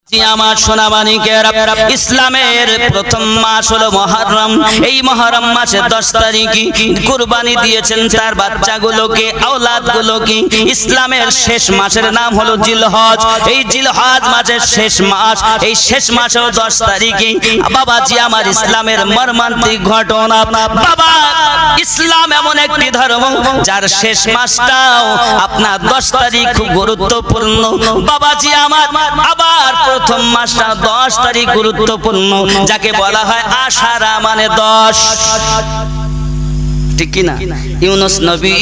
আমার সোনা মানিকেরা, ইসলামের প্রথম মাস হলো মুহররম। এই মুহররম মাসের 10 তারিখে কুরবানি দিয়েছেন তার বাচ্চাগুলোকে, আওলাদগুলোকে। ইসলামের শেষ মাসের নাম হলো জিলহজ। এই জিলহজ মাসের শেষ মাস, এই শেষ মাসের 10 তারিখে বাবাজি আমার ইসলামের মর্মান্তিক ঘটনা। বাবা, ইসলাম এমন একটি ধর্ম যার শেষ মাসটাও আপনার 10 তারিখ খুব গুরুত্বপূর্ণ। বাবাজি আমার আবার প্রথম মাসটা 10 তারিখ গুরুত্বপূর্ণ, যাকে বলা হয় আশারা, মানে 10। ঠিক কি না? ইউনুস নবী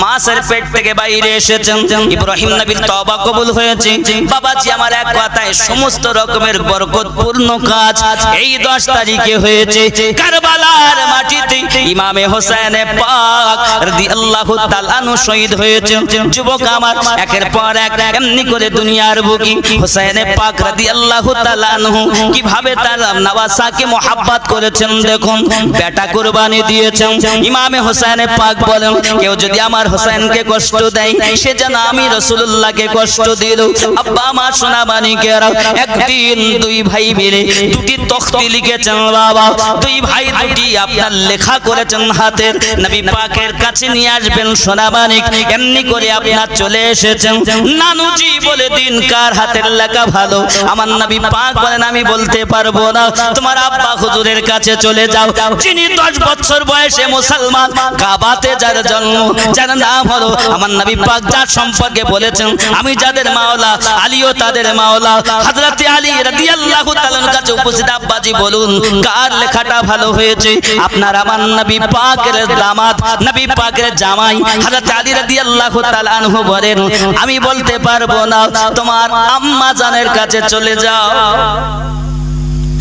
মাছের পেট থেকে বাইরে এসেছেন, ইব্রাহিম নবীর তওবা কবুল হয়েছে। বাবাজি আমার এক কথায় সমস্ত রকমের বরকতপূর্ণ কাজ এই 10 তারিখে হয়েছে। কারবালার মাটিতে ইমামে হোসেন পাক রাদিয়াল্লাহু তাআলা আনহু শহীদ হয়েছে। যুবক আমার, একের পর এক এমনি করে দুনিয়ার বুকে হোসেন পাক রাদিয়াল্লাহু তাআলা আনহু কিভাবে তার নওয়াসাকে মোহাব্বত করেছেন দেখুন। বেটা কুরবানি দিয়েছেন। ইমামে হোসেন পাক বলেন, কেউ যদি আমার হোসেনকে কষ্ট দেয় সে যেন আমি রাসূলুল্লাহকে কষ্ট দিল। আব্বা আমার সোনা মানিকেরা, একদিন দুই ভাই মিলে দুটি তখতি লিখেছেন। বাবা, দুই ভাই দুটি আপনার লেখা করেছেন হাতের, নবী পাকের কাছে নিয়ে আসবেন সোনা মানিক। এমনি করে আপনার চলে এসেছেন। নানুজি বলে দিন কার হাতের লেখা ভালো। আমার নবী পাক বলেন, আমি বলতে পারবো না, তোমার আব্বা হুজুরের কাছে চলে যাও, যিনি 10 বছর বয়সে মুসলমান, কাবাতে যার জন্ম, যার নাম হলো আমার নবী পাক যার সম্পর্কে বলেছেন আমি যাদের মাওলা, আলীও তাদের মাওলা। হযরত আলী রাদিয়াল্লাহু তাআলার কাছে উপস্থিত, আব্বাজি বলুন কার লেখাটা ভালো হয়েছে? আপনার আমার নবী পাকের দামাত, নবী পাকের জামাই হযরত আলী রাদিয়াল্লাহু তাআলা আনহু বলেন, আমি বলতে পারবো না, তোমার আম্মা জানের কাছে চলে যাও।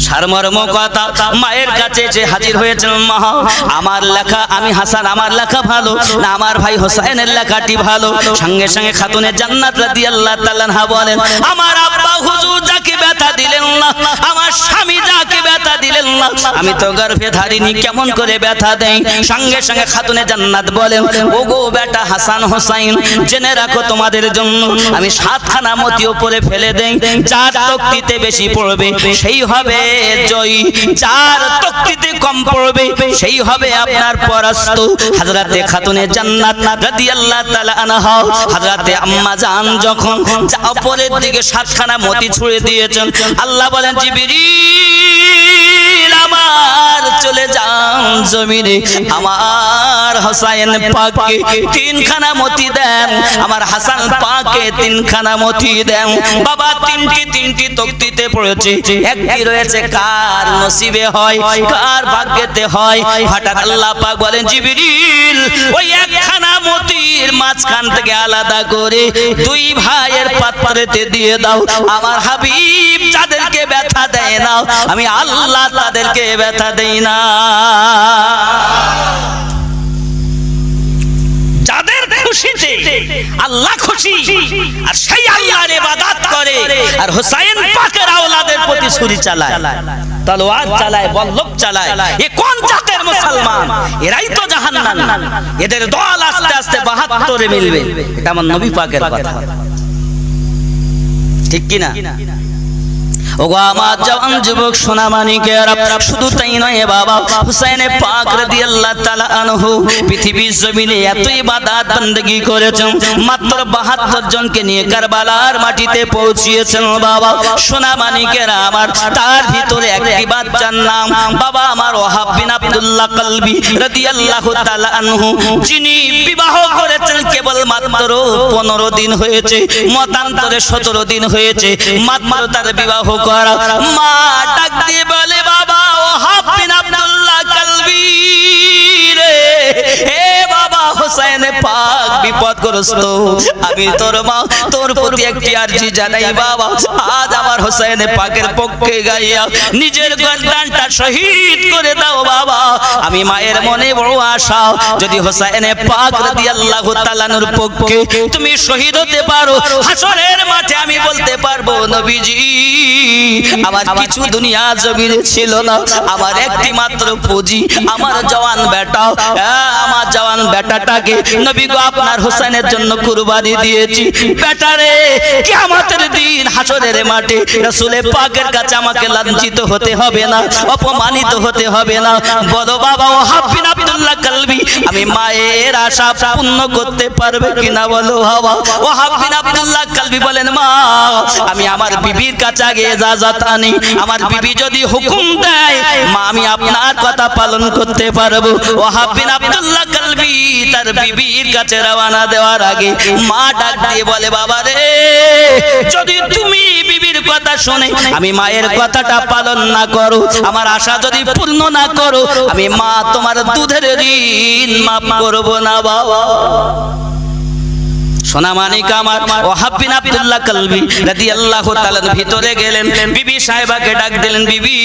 সারমর্ম কথা, মায়ের কাছে এসে হাজির হয়েছেন। মা, আমার লেখা, আমি হাসান, আমার লেখা ভালো না আমার ভাই হোসেনের লেখাটি ভালো? সঙ্গে সঙ্গে খাতুনে জান্নাত রাদিয়াল্লাহু তাআলা আনহা বলেন, আমার আব্বা হুজুর যাকে ব্যথা দিলেন না, আমার স্বামী যাকে ব্যথা দিলেন না, আমি তো গর্ভে ধারিনি, কেমন করে ব্যথা দেই? সঙ্গে সঙ্গে খাতুনে জান্নাত বলেন, ওগো বেটা হাসান হোসাইন, জেনে রাখো তোমাদের জন্য আমি 7খানা মতি উপরে ফেলে দেই, যার তকতিতে বেশি পড়বে সেই হবে জয়ী, যার তকতিতে কম পড়বে সেই হবে আপনার পরাস্ত। হযরতে খাতুনে জান্নাত রাদিয়াল্লাহু তাআলা আনহা, হযরতে আম্মা জান যখন উপরের দিকে 7খানা মতি ছুঁড়ে দিয়েছেন, আল্লাহ বলেন, জিবরিল আমার চলে যান জমিনে, আমার হোসেন পাককে 3খানা মতি দেন, আমার হাসান পাককে 3খানা মতি দেন। বাবা, তিনটি তকতিতে পড়েছে, একটি রয়েছে কার নসিবে হয়, কার ভাগ্যেতে হয়। হঠাৎ আল্লাহ পাক বলেন, জিবরিল ওই একখানা মতির মাঝখান থেকে আলাদা করে দুই ভাইয়ের পাত্রেতে দিয়ে দাও। আমার হাবিব যাদেরকে ব্যথা দেয় না, আমি আল্লাহ তাদেরকে ব্যথা দেই না। যাদের খুশিতে আল্লাহ খুশি, আর সেই আল্লাহর ইবাদত করে, আর হোসেন পাকের আওলাদের প্রতি ছুরি চালায়, তলোয়ার চালায়, বল্লভ চালায়, এ কোন জাতের মুসলমান? এরাই তো জাহান্নামী। এদের দল আস্তে আস্তে 72-এ মিলবে। এটা আমার নবী পাকের কথা, ঠিক কি না? ওগো আমার জওয়ান যুবক সোনা মানিকেরা, শুধু তাই নয় বাবা, হোসেন পাক রাদিয়াল্লাহু তাআলা আনহু পৃথিবীর জমিনে এত ইবাদত বندگی করেছেন, মাত্র 72 জনকে নিয়ে কারবালার মাটিতে পৌঁছিয়েছেন। বাবা সোনা মানিকেরা আমার, তার ভিতরে একটি বাচ্চার নাম বাবা আমার ওয়াহাব বিন আব্দুল্লাহ কলবি রাদিয়াল্লাহু তাআলা আনহু, যিনি বিবাহ করেছেন কেবল মাত্র 15 দিন হয়েছে, মতান্তরে 17 দিন হয়েছে মাত্র তার বিবাহ। মা ডাক দিয়ে বলে, বাবা ওয়াহাব বিন আব্দুল্লাহ কলবি রে, হে বাবা হোসেন পাক বিপদগ্রস্ত, আমি তোর মা, তোর প্রতি একটি আরজি জানাই বাবা, আজ আমার হোসেন পাকের পক্ষে গাইয়া নিজের গর্দানটা শহীদ করে দাও বাবা। আমি মায়ের মনে বড় আশা, যদি হোসেন পাক রাদিয়াল্লাহু তাআলা আনহুর পক্ষে তুমি শহীদ হতে পারো, হাসরের মাঠে আমি বলতে পারবো, নবীজি আমার কিছু দুনিয়া জমিনে ছিল না, আমার একটি মাত্র পুঁজি আমার জওয়ান বেটা, আমার জওয়ান বেটাটাকে নবী গো আপনার হোসেনের জন্য কুরবানি দিয়েছি। বেটারে কিয়ামতের দিন হাসরের মাঠে রাসূলের পাকের কাছে আমাকে লাঞ্ছিত হতে হবে না, অপমানিত হতে হবে না। বলো বাবা ওয়াহাব বিন আব্দুল্লাহ কালবি, আমি মায়ের আশা পূর্ণ করতে পারবে কিনা বলো বাবা। ওয়াহাব বিন আব্দুল্লাহ কালবি বলেন, মা আমি আমার বিবির কাছে আগে ইজাজত আনি, আমার বিবি যদি হুকুম দেয় মা আমি আপনার কথা পালন করতে পারবো। ওয়াহাব বিন আব্দুল্লাহ কালবি তার বিবির কাছে রওনা দেওয়ার আগে মা ডাক দিয়ে বলে, বাবা রে, যদি তুমি বিবির কথা শুনে আমি মায়ের কথাটা পালন না করো, আমার আশা যদি পূর্ণ না করো, আমি মা তোমার দুধের ঋণ মাফ করব না বাবা। সোনা মানিক আমার ওয়াহাব বিন আব্দুল্লাহ কালবি রাদিয়াল্লাহু তাআলা ভিতরে গেলেন, বিবি সাহেবাকে ডাক দিলেন, বিবি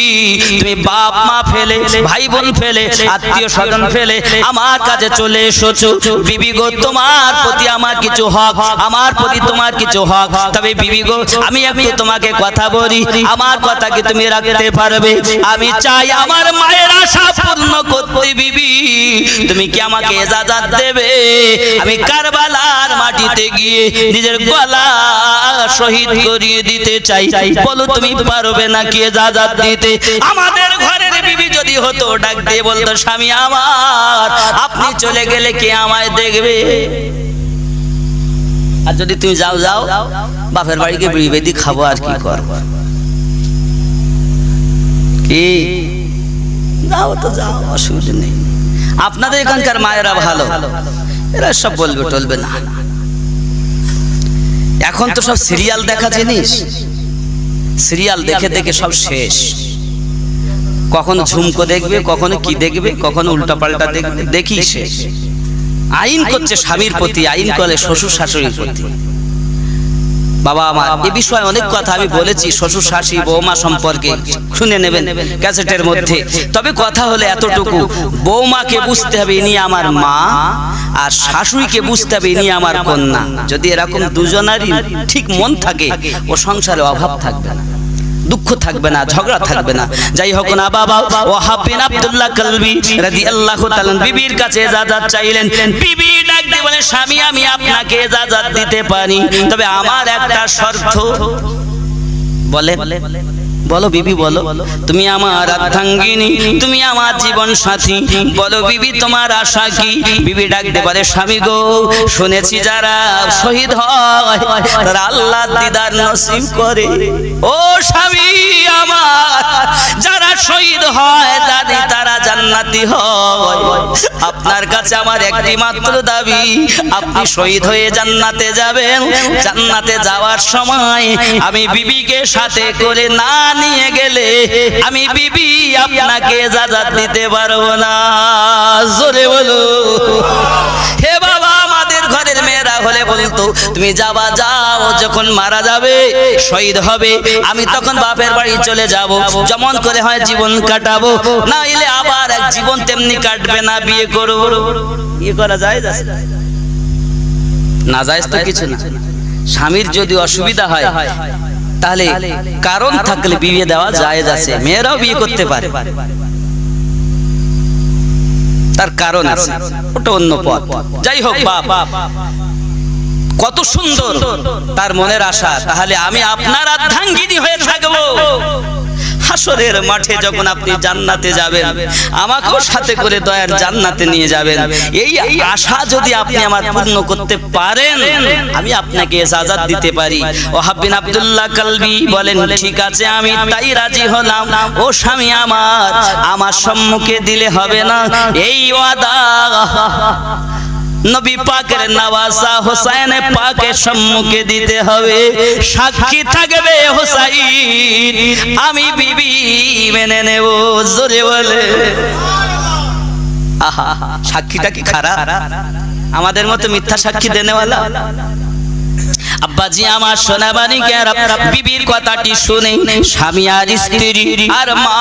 তুমি বাপ মা ফেলে, ভাই বোন ফেলে, আত্মীয় স্বজন ফেলে আমার কাছে চলে এসেছো। বিবি গো, তোমার প্রতি আমার কিছু হক, আমার প্রতি তোমার কিছু হক, তবে বিবি গো আমি একটু তোমাকে কথা বলি, আমার কথা কি তুমি রাখতে পারবে? আমি চাই আমার মায়ের আশা পূর্ণ করতে, বিবি তুমি কি আমাকে ইজাজত দেবে? আমি কারবালার মাটি গিয়ে নিজের গলা শহীদ করিয়ে দিতে চাই, বলো তুমি পারবে নাকি ইজাজত দিতে? আমাদের ঘরের বিবি যদি হতো ডাক দিয়ে বলতো, স্বামী আমার আপনি চলে গেলে কে আমায় দেখবে? আর যদি তুমি যাও যাও বাপের বাড়িকে বিড়ি বেদি খাবো আর কি করব, কি যাও তো যাও, অসুবিধা নেই। আপনাদের এখানকার মায়েরা ভালো, এরা সব বলবে টলবে না। এখন তো সব সিরিয়াল দেখা জিনিস, সিরিয়াল দেখে দেখে সব শেষ। কখনো ঝুমকো দেখবে, কখনো কি দেখবে, কখনো উল্টা পাল্টা দেখবে, দেখি শেষ। আইন করছে স্বামীর প্রতি, আইন করে শ্বশুর শাশুড়ির প্রতি। বাবা আমার এ বিষয়ে অনেক কথা আমি বলেছি, শ্বশুর শাশুড়ি বৌমা সম্পর্কে শুনে নেবেন ক্যাসেটের মধ্যে। তবে কথা হলো এতটুকু, বৌমাকে বুঝতে হবে ইনি আমার মা, আর শাশুড়িকে বুঝতে হবে ইনি আমার কন্যা। যদি এরকম দুজনারই ঠিক মন থাকে, ও সংসারে অভাব থাকবে না, দুঃখ থাকবে না, ঝগড়া থাকবে না। যাই হোক না বাবা, ওয়াহাব বিন আব্দুল্লাহ কালবি রাদিয়াল্লাহু তাআলা বিবির কাছে ইজাজত চাইলেন। বিবি ডাক দিয়ে বলে, স্বামী আমি আপনাকে ইজাজত দিতে পারি, তবে আমার একটা শর্ত। বলে বলো বিবি বলো, তুমি আমার অর্ধাঙ্গিনী, তুমি আমার জীবন সাথী, বলো বিবি তোমার আশা কি? বিবি ডাক দিয়ে বলে, স্বামী গো শুনেছি যারা শহীদ হয় তারা আল্লাহর দিদার নসিব করে। ও স্বামী আমার, যারা শহীদ হয় তারা জান্নাতি হয়। আপনার কাছে আমার একটি মাত্র দাবি, আপনি শহীদ হয়ে জান্নাতে যাবেন। জান্নাতে যাওয়ার সময় আমি বিবিকে সাথে করে না নিয়ে গেলে আমি বিবি আপনাকে ইজাজত দিতে পারবো না। জোরে বলো। হে বাবা, আমাদের ঘরের মেয়েরা হলে বলতো, তুমি যাবা যাও, যখন মারা যাবে শহীদ হবে আমি তখন বাপের বাড়ি চলে যাব, যেমন করে হয় জীবন কাটাবো, না হলে আবার এক জীবন তেমনি কাটবে না, বিয়ে করব। বিয়ে করা যায় না? যায় তো কিছু না। স্বামীর যদি অসুবিধা হয় তাহলে কারণ থাকলে বিয়ে দেওয়া জায়েজ আছে, মেয়েরাও বিয়ে করতে পারে, তার কারণ আছে, ওটা অন্য পথ। যাই হোক বাপ, কত সুন্দর তার মনের আশা। তাহলে আমি আপনার অর্ধাঙ্গিনী হয়ে থাকবো। হাসরের মাঠে যখন আপনি জান্নাতে যাবেন, আমাকেও সাথে করে দয়ার জান্নাতে নিয়ে যাবেন। এই আশা যদি আপনি আমার পূর্ণ করতে পারেন, আমি আপনাকে ইজাজত দিতে পারি। ওয়াহাব বিন আব্দুল্লাহ কালবি বলেন, ঠিক আছে আমি তাই রাজি হলাম। ও স্বামী আমার সম্মুখে দিলে হবে না, এই ওয়াদা নবী পাকের নওয়াজা হোসেন পাকের সম্মুখে দিতে হবে। সাক্ষী থাকবে হোসাইন, আমি বিবি মেনে নেব। জোরে বলে। আহা, সাক্ষীটা কি খারাপ? আমাদের মতো মিথ্যা সাক্ষী দেনেওয়ালা। আব্বাজি আমার সোনাবানি বিবির কথাটি শুনে স্বামী আর স্ত্রী আর মা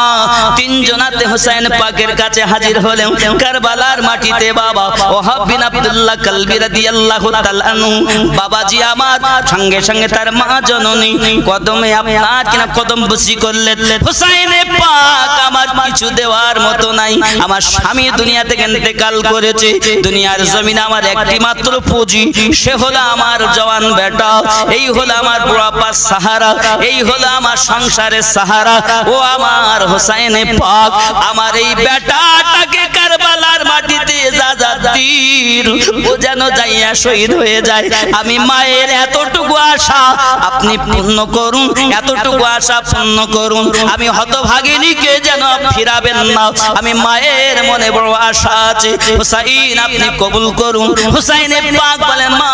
তিনজনাতে হোসেন পাকের কাছে হাজির হলেন কারবালার মাটিতে। বাবা ওয়াহাব বিন আব্দুল্লাহ কালবি রাদিয়াল্লাহু তাআলা আনহু, বাবাজি আমার সঙ্গে সঙ্গে তার মা জননী কদমে আপনার কিনা কদম বসি করলেন। হোসেনে পাক আমার কিছু দেওয়ার মতো নাই, আমার স্বামী দুনিয়া থেকে ইন্তেকাল করেছে। দুনিয়ার জমিনে আমার একটি মাত্র পুঁজি, সে হলো আমার জওয়ান বেটা এই হলো আমার বুড়াপার সাহারা, এই হলো আমার সংসারের সাহারা। ও আমার হোসাইন পাক, আমার এই বেটাটাকে কারবালার মাটিতে যাযাদির ও যেন যাইয়া শহীদ হয়ে যায়। আমি মায়ের এতটুকু আশা আপনি পূর্ণ করুন, এতটুকু আশা পূর্ণ করুন। আমি হতভাগিনীকে যেন ফিরাবেন না, আমি মায়ের মনে বড় আশা আছে। হোসাইন আপনি কবুল করুন। হোসাইনে পাক বলে, মা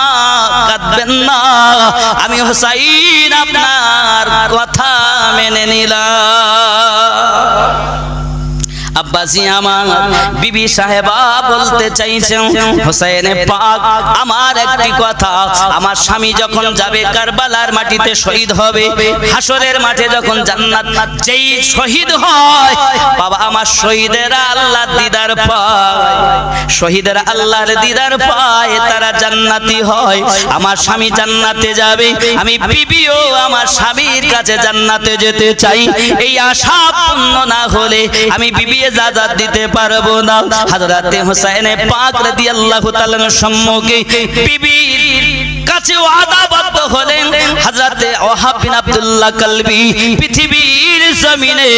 কাঁদবেন না, আমি হোসাইন আপনার কথা মেনে নিলাম। আব্বাজি আমার, বিবি সাহেবা বলতে চাইছেন, হোসেনে পাক আমার একটি কথা, আমার স্বামী যখন যাবে কারবালার মাটিতে শহীদ হবে, হাসরের মাঠে যখন জান্নাত যেই শহীদ হয়, বাবা আমার শহীদেরা আল্লাহর দিদার পায়, শহীদেরা আল্লাহর দিদার পায়, তারা জান্নাতি হয়। আমার স্বামী জান্নাতে যাবে, আমি বিবিও আমার স্বামীর কাছে জান্নাতে যেতে চাই। এই আশা পূর্ণ না হলে আমি বিবি ইজাজত দিতে পারবো না। হযরতে হুসাইনে পাক রাদিয়াল্লাহু তাআলার সম্মুখে বিবির কাছে ওয়াদাবদ্ধ হলেন। হযরতে ওয়াহাব বিন আব্দুল্লাহ কালবি পৃথিবীর জমিনে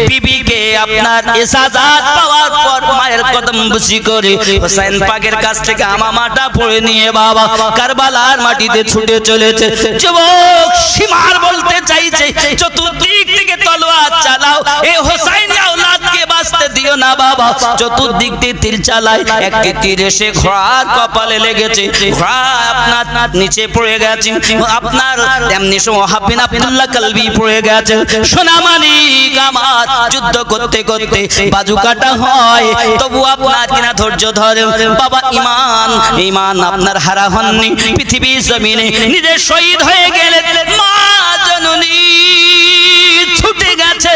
বিবিকে আপনার ইজাজত পাওয়ার পর মায়ের কদম বুঝি করে হুসাইন পাকের কাছ থেকে আমামাটা পড়ে নিয়ে বাবা কারবালার মাটিতে ছুটে চলেছে। যুবক সীমার বলতে চাইছে, চতুর্দিক থেকে তলোয়ার চালাও, এই হুসাইন আওলাদকে বাঁচতে দিও না বাবা। চতুর্দিক দিয়ে তীর চালায়, একটি তীর এসে ঘোড়ার কপালে লেগেছে, ঘোড়া আপনার নিচে পড়ে গেছে, আপনার এমনি ওয়াহাব বিন আব্দুল্লাহ কালবি পড়ে গেছে। সোনামানিক আমার, যুদ্ধ করতে করতে বাজু কাটা হয়, তবু আপনার কিনা ধৈর্য ধরে বাবা। ইমান ইমান আপনার হারা হননি, পৃথিবীর জমিনে নিজে শহীদ হয়ে গেলেন। মা জননী ছুটে গেছে,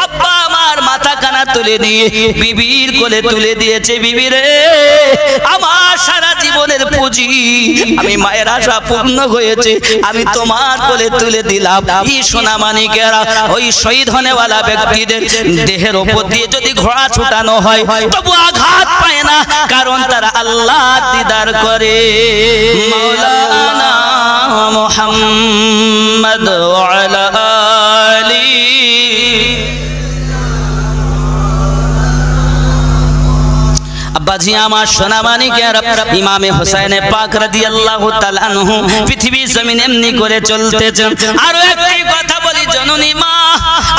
আব্বা আমার মাথা কানা তুলে নিয়ে বিবির কোলে তুলে দিয়েছে। বিবি রে, আমার সারা জীবনের পুঁজি, আমি মায়ের আশা পূর্ণ হয়েছে, আমি তোমার কোলে তুলে দিলাম। এই সোনামানিকেরা ওই শহীদ হনেওয়ালা ব্যক্তিদের দেহের উপর দিয়ে যদি ঘোড়া ছুটানো হয় তবু আঘাত পায় না, কারণ তারা আল্লাহ দিদার করে। মাওলানা মুহাম্মদ ওয়া আলা আলি আব্বাজি আমার সোনামানিকেরা, ইমামে হোসেনে পাক রাদিয়াল্লাহু তাআলা আনহু পৃথিবীর জমিনে এমনি করে চলতেছেন। আরো একটি কথা বলি জননী মা,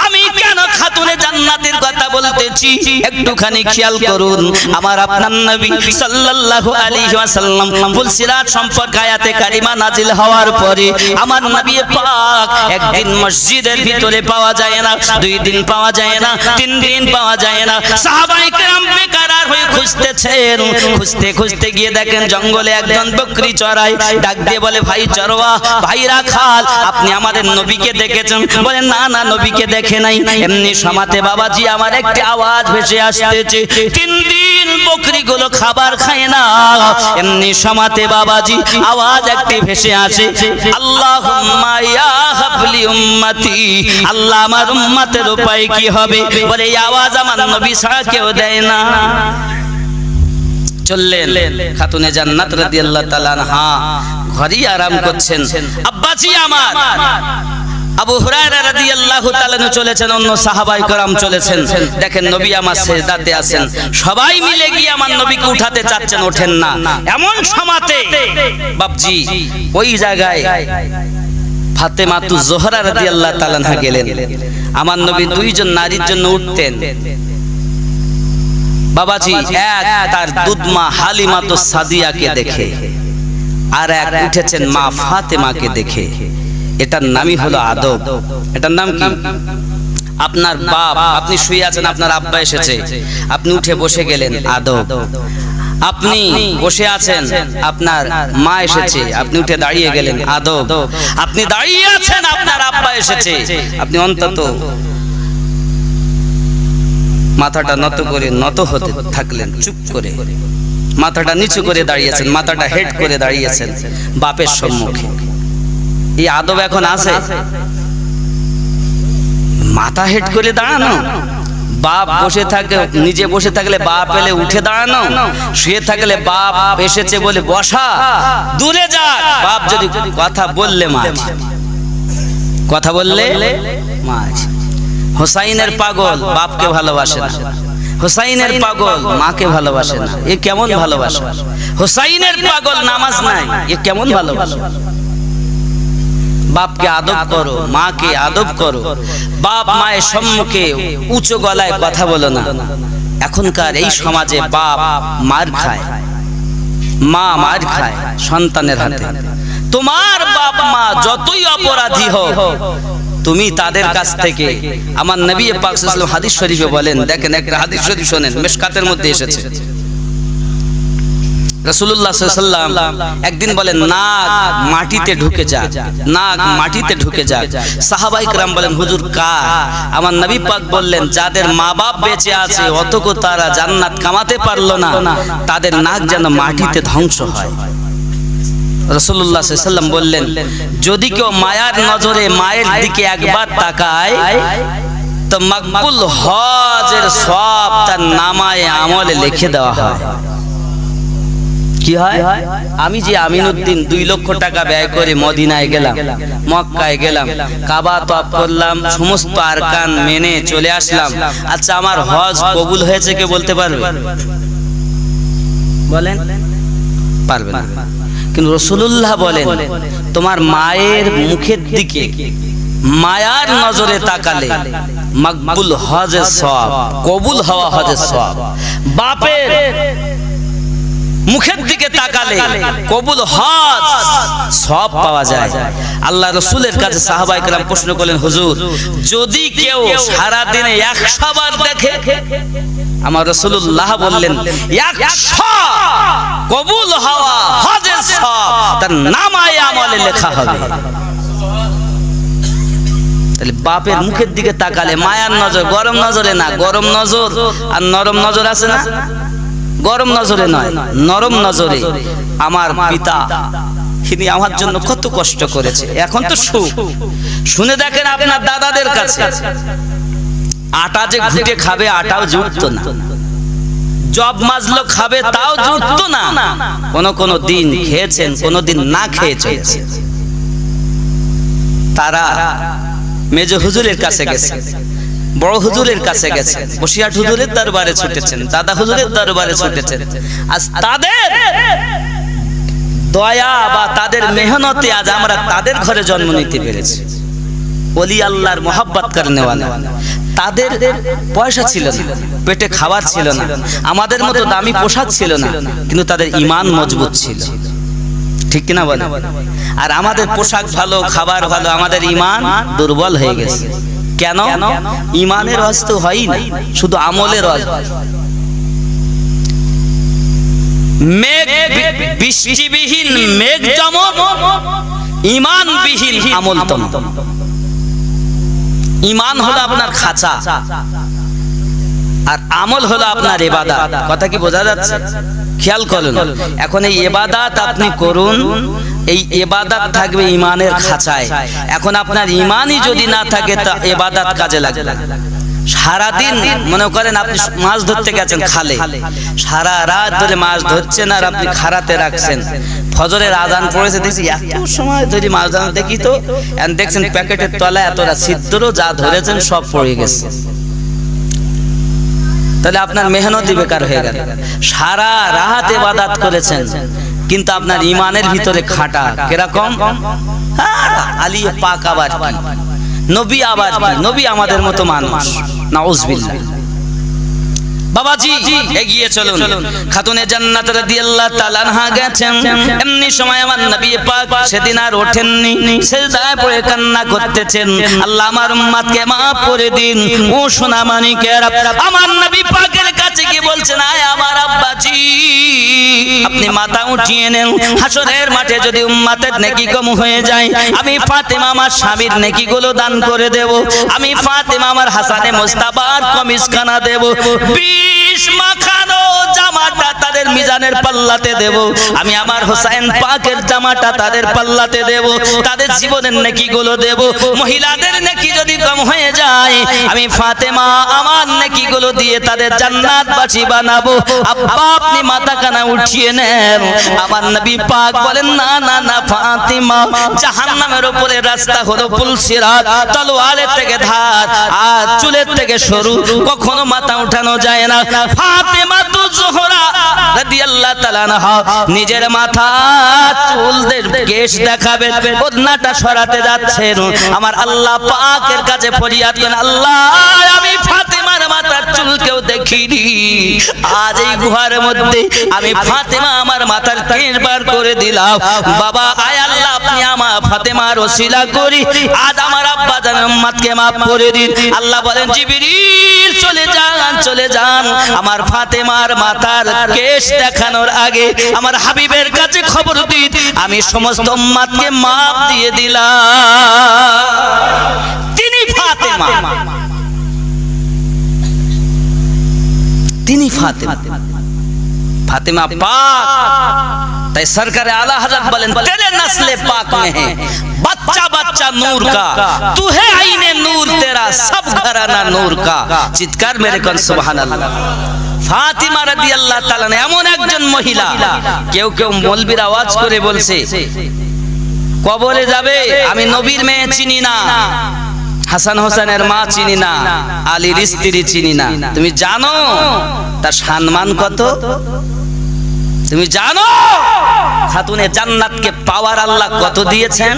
আমি কেন খাতুনে জান্নাতের কথা বলতেছি একটুখানি খেয়াল করুন। আমার আপনার নবী সাল্লাল্লাহু আলাইহি ওয়াসাল্লাম ফুলসিরাত সম্পর্কে আয়াতে কারিমা নাজিল হওয়ার পরে আমার নবী পাক একদিন মসজিদের ভিতরে পাওয়া যায় না, 2 দিন পাওয়া যায় না, 3 দিন পাওয়া যায় না। সাহাবায়ে কেরাম বেকারার হয়ে খুঁজতেছেন, খুঁজতে খুঁজতে গিয়ে দেখেন জঙ্গলে একজন বকরি চড়ায়। ডাক দিয়ে বলে, ভাই চরওয়া, ভাইরা খাল, আপনি আমাদের নবীকে দেখেছেন? বলেন, না না, নবীকে দেখে নাই। এমনি সমাতে বাবাজি আমার একটি আওয়াজ ভেসে আসতেছে, 3 দিন বকরিগুলো খাবার খায় না। এমনি সমাতে বাবাজি আওয়াজ একটি ভেসে আসে, আল্লাহুম্মা ইয়া হাবলি উম্মতি, আল্লাহ আমার উম্মতের উপায় কি হবে? বলে এই আওয়াজ আমার নবী ছাড়া কেউ দেয় না। চললেন খাতুনে জান্নাত রাদিয়াল্লাহু তাআলা আনহা ঘরেই আরাম করছেন। আব্বাজি আমার আবু হুরায়রা রাদিয়াল্লাহু তাআলা চলেছেন, অন্য সাহাবায়ে কেরাম চলেছেন। দেখেন নবী আমার সিজদাতে আছেন, সবাই মিলে গিয়ে আমার নবীকে উঠাতে চাচ্ছেন, ওঠেন না। এমন সময়তে বাপজি ওই জায়গায় ফাতেমাতুজ জোহরা রাদিয়াল্লাহু তাআলা আনহা গেলেন। আমার নবী 2 জন নারীর জন্য উঠতেন বাবাজি, এক তার দুধমা হালিমাতুস সাদিয়াকে দেখে, আর এক উঠেছেন মা ফাতেমাকে দেখে। এটার নামই হলো আদব। এটার নাম কি? আপনার বাপ, আপনি শুয়ে আছেন, আপনার আব্বা এসেছে, আপনি উঠে বসে গেলেন, আদব। আপনি বসে আছেন, আপনার মা এসেছে, আপনি উঠে দাঁড়িয়ে গেলেন, আদব। আপনি দাঁড়িয়ে আছেন, আপনার আব্বা এসেছে, আপনি অন্তত মাথাটা নত করে নত হতে থাকলেন, চুপ করে মাথাটা নিচু করে দাঁড়িয়েছেন, মাথাটা হেড করে দাঁড়িয়েছেন বাপের সম্মুখে। এই আদব এখন আছে? মাথা হেড করে দাঁড়ানো, বাপ বসে থাকে, নিজে বসে থাকলে বাপ এলে উঠে দাঁড়ানো, শুয়ে থাকলে বাপ এসেছে বলে বসা, দূরে যাক বাপ যদি কথা বললে মাছ, কথা বললে মাছ। হোসাইনের পাগল বাপকে ভালোবাসে না, হোসাইনের পাগল মাকে ভালোবাসে না, এ কেমন ভালোবাসা? হোসাইনের পাগল নামাজ নাই, এ কেমন ভালোবাসা? বাপকে আদব করো, মাকে আদব করো, বাপ মায়ের সম্মুখে উঁচু গলায় কথা বলো না। এখনকার এই সমাজে বাপ মার খায়, মা মার খায় সন্তানের হাতে। তোমার বাপ মা যতই অপরাধী হোক, তুমি তাদের কাছ থেকে, আমার নবী পাক সাল্লাল্লাহু আলাইহি ওয়াসাল্লাম হাদিস শরীফে বলেন, দেখেন একটা হাদিস শরীফ শুনেন, মিশকাতের মধ্যে এসেছে। রাসূলুল্লাহ সাল্লাল্লাহু আলাইহি ওয়াসাল্লাম একদিন বলেন, নাক মাটিতে ঢুকে যাক, নাক মাটিতে ঢুকে যাক। সাহাবায়ে কেরাম বলেন, হুজুর কার? আমার নবী পাক বললেন, যাদের মা বাপ বেঁচে আছে অতকো তারা জান্নাত কামাতে পারলো না, তাদের নাক যেন মাটিতে ধ্বংস হয়। রাসূলুল্লাহ সাল্লাল্লাহু আলাইহি ওয়াসাল্লাম বললেন, যদি কেউ মায়ার নজরে মায়ের দিকে একবার তাকায় তো মকবুল হজের সওয়াব তার নামায়ে আমলে লিখে দেওয়া হয়। কি হয়? আমি যে আমিনউদ্দিন 2 লক্ষ টাকা ব্যয় করে মদিনায় গেলাম, মক্কায় গেলাম, কাবা তওয়াফ করলাম, সমস্ত আরকান মেনে চলে আসলাম, আচ্ছা আমার হজ কবুল হয়েছে কে বলতে পারবে? বলেন, পারবে না। কিন্তু রাসূলুল্লাহ বলেন, তোমার মায়ের মুখের দিকে মায়ার নজরে তাকালে মকবুল হজের সওয়াব, কবুল হওয়া হজের সওয়াব। বাপের মুখের দিকে তাকালে কবুল হজ সওয়াব পাওয়া যায়। আল্লাহ রাসূলের কাছে সাহাবায়ে কেরাম প্রশ্ন করলেন, হুজুর যদি কেউ সারা দিনে 100 বার দেখে? আমার রাসূলুল্লাহ বললেন, 100 কবুল হওয়া হজের সওয়াব তার নামায়ে আমলে লেখা হবে। তাহলে বাপের মুখের দিকে তাকালে মায়ার নজর, গরম নজরে না, গরম নজর আর নরম নজর আছে না? গরম নজরে নয়, নরম নজরে। আমার পিতা তিনি আমার জন্য কত কষ্ট করেছে, এখন তো সুখ। শুনে দেখেন আপনার দাদাদের কাছে, আটা যে ঘুটে খাবে আটাও জুটতো না, জব মাজলো খাবে তাও জুটতো না। কোন দিন খেয়েছেন, কোন দিন না খেয়ে চলেছে। তারা মেজ হুজুরের কাছে গেছে, বড় হুজুরের কাছে গেছে, বসিরহাট হুজুরের দরবারে ছুটেছেন, দাদা হুজুরের দরবারে ছুটেছেন। আজ তাদের দয়া বা তাদের মেহনতে আজ আমরা তাদের ঘরে জন্ম নিতে পেরেছি। ওলি আল্লাহর মোহাব্বত করনেওয়ালা। তাদের পয়সা ছিল না, পেটে খাবার ছিল না, আমাদের মতো দামি পোশাক ছিল না, কিন্তু তাদের ঈমান মজবুত ছিল। ঠিক কিনা বলেন? আর আমাদের পোশাক ভালো, খাবার ভালো, আমাদের ঈমান দুর্বল হয়ে গেছে। কেন? ঈমানের রস তো হয়ই না, শুধু আমলের রস। মেঘ বৃষ্টিবিহীন মেঘ যেমন, ঈমানবিহীন আমল তেমন। ঈমান হলো আপনার খাঁচা, আর আমল হলো আপনার ইবাদত। কথা কি বোঝা যাচ্ছে? খেয়াল করুন, এখন এই ইবাদত আপনি করুন, এই ইবাদত থাকবে ঈমানের খাঁচায়। এখন আপনার ঈমানই যদি না থাকে তা ইবাদত কাজে লাগবে। সারা দিন মনে করেন আপনি মাছ ধরতে গেছেন খালে, সারা রাত ধরে মাছ ধরছেন আর আপনি খারাতে রাখছেন, ফজরের আজান পড়েছে, দেখছি এত সময় ধরে মাছ ধরা, দেখি তো দেখছেন প্যাকেটের তলায় এতটা ছিদ্র, যা ধরেছেন সব পড়ে গেছে। তাহলে আপনার মেহনতি বেকার হয়ে গেল। সারা রাত ইবাদত করেছেন কিন্তু আপনার ঈমানের ভিতরে খাঁটা। কিরকম? আলী পাক আবার কি, নবী আবার কি, নবী আমাদের মতো মানুষ। নাউজুবিল্লাহ। বাবাজি এগিয়ে চলুন। খাতুনে জান্নাত রাদিয়াল্লাহু তাআলা আনহা গেছেন, এমনি সময় আমার নবী পাক সেদিন আর ওঠেননি, সিজদায় পড়ে কান্না করতেছেন, আল্লাহ আমার উম্মতকে maaf করে দিন। ও সোনা মানিকের, আমার নবী পাকের কাছে কি বলছেন, আয় আমার আব্বাজি আপনি মাথা উঠিয়ে নেন, হাসরের মাঠে যদি উম্মতের নেকি কম হয়ে যায়, আমি ফাতেমা আমার স্বামীর নেকিগুলো দান করে দেব, আমি ফাতেমা আমার হাসানে মুস্তাফার কমিজখানা দেব, 20 মাখানো জামা জামাটা তাদের মিজানের পাল্লাতে দেব, আমি আমার হোসেন পাকের জামাটা তাদের পাল্লাতে দেব, তাদের জীবনের নেকিগুলো দেব। মহিলাদের নেকি যদি কম হয়ে যায়, আমি ফাতেমা আমার নেকিগুলো দিয়ে তাদের জান্নাতবাসী বানাবো। আব্বা আপনি মাথা কানা উঠিয়ে নেন। আমার নবী পাক বলেন, না না না ফাতেমা, জাহান্নামের উপরে রাস্তা হলো পুলসিরাত, তলোয়ারের থেকে ধার আর চুলের থেকে সরু, কখনো মাথা উঠানো যায় না। ফাতেমা তু জোহরা রাদিয়াল্লাহু তাআলা আনহা নিজের মাথা চুলদের কেশ দেখাবেন, ওড়নাটা সরাতে যাচ্ছেন। আমার আল্লাহ পাকের কাছে ফরিয়াদ করেন, আল্লাহ আমি ফাতেমার মাথার চুলকেও দেখিনি, আজ এই গুহার মধ্যে আমি ফাতেমা আমার মাথার কেশ বার করে দিলাম। বাবা আয় আল্লাহ আপনি আমার ফাতেমার ওসিলা করি আজ আমার আব্বা জান উম্মতকে maaf করে দিন। আল্লাহ বলেন, জিবরিল চলে যান চলে যান, আমার ফাতেমার মাথার কেশ দেখানোর আগে আমার হাবিবের কাছে খবর দিন, আমি সমস্ত উম্মতকে maaf দিয়ে দিলাম। তিনি ফাতেমা, তিনি ফাতেমা, ফাতেমা পাক। তাই সরকারে আলা হযরত বলেন, তেরে নসলে पाक में है बच्चा बच्चा नूर का, तू है आईने नूर तेरा सब घराना नूर का। চিৎকার মেরে কোন সুবহানাল্লাহ। ফাতিমা রাদিয়াল্লাহু তাআলা এমন একজন মহিলা, কেউ কেউ মৌলবীর আওয়াজ করে বলছে কবরে যাবে, আমি নবীর মেয়ে চিনি না, হাসান হোসেনের মা চিনি না, আলীর স্ত্রী চিনি না। তুমি জানো তার সম্মান কত? তুমি জানো খাতুনে জান্নাতকে পাওয়ার আল্লাহ কত দিয়েছেন?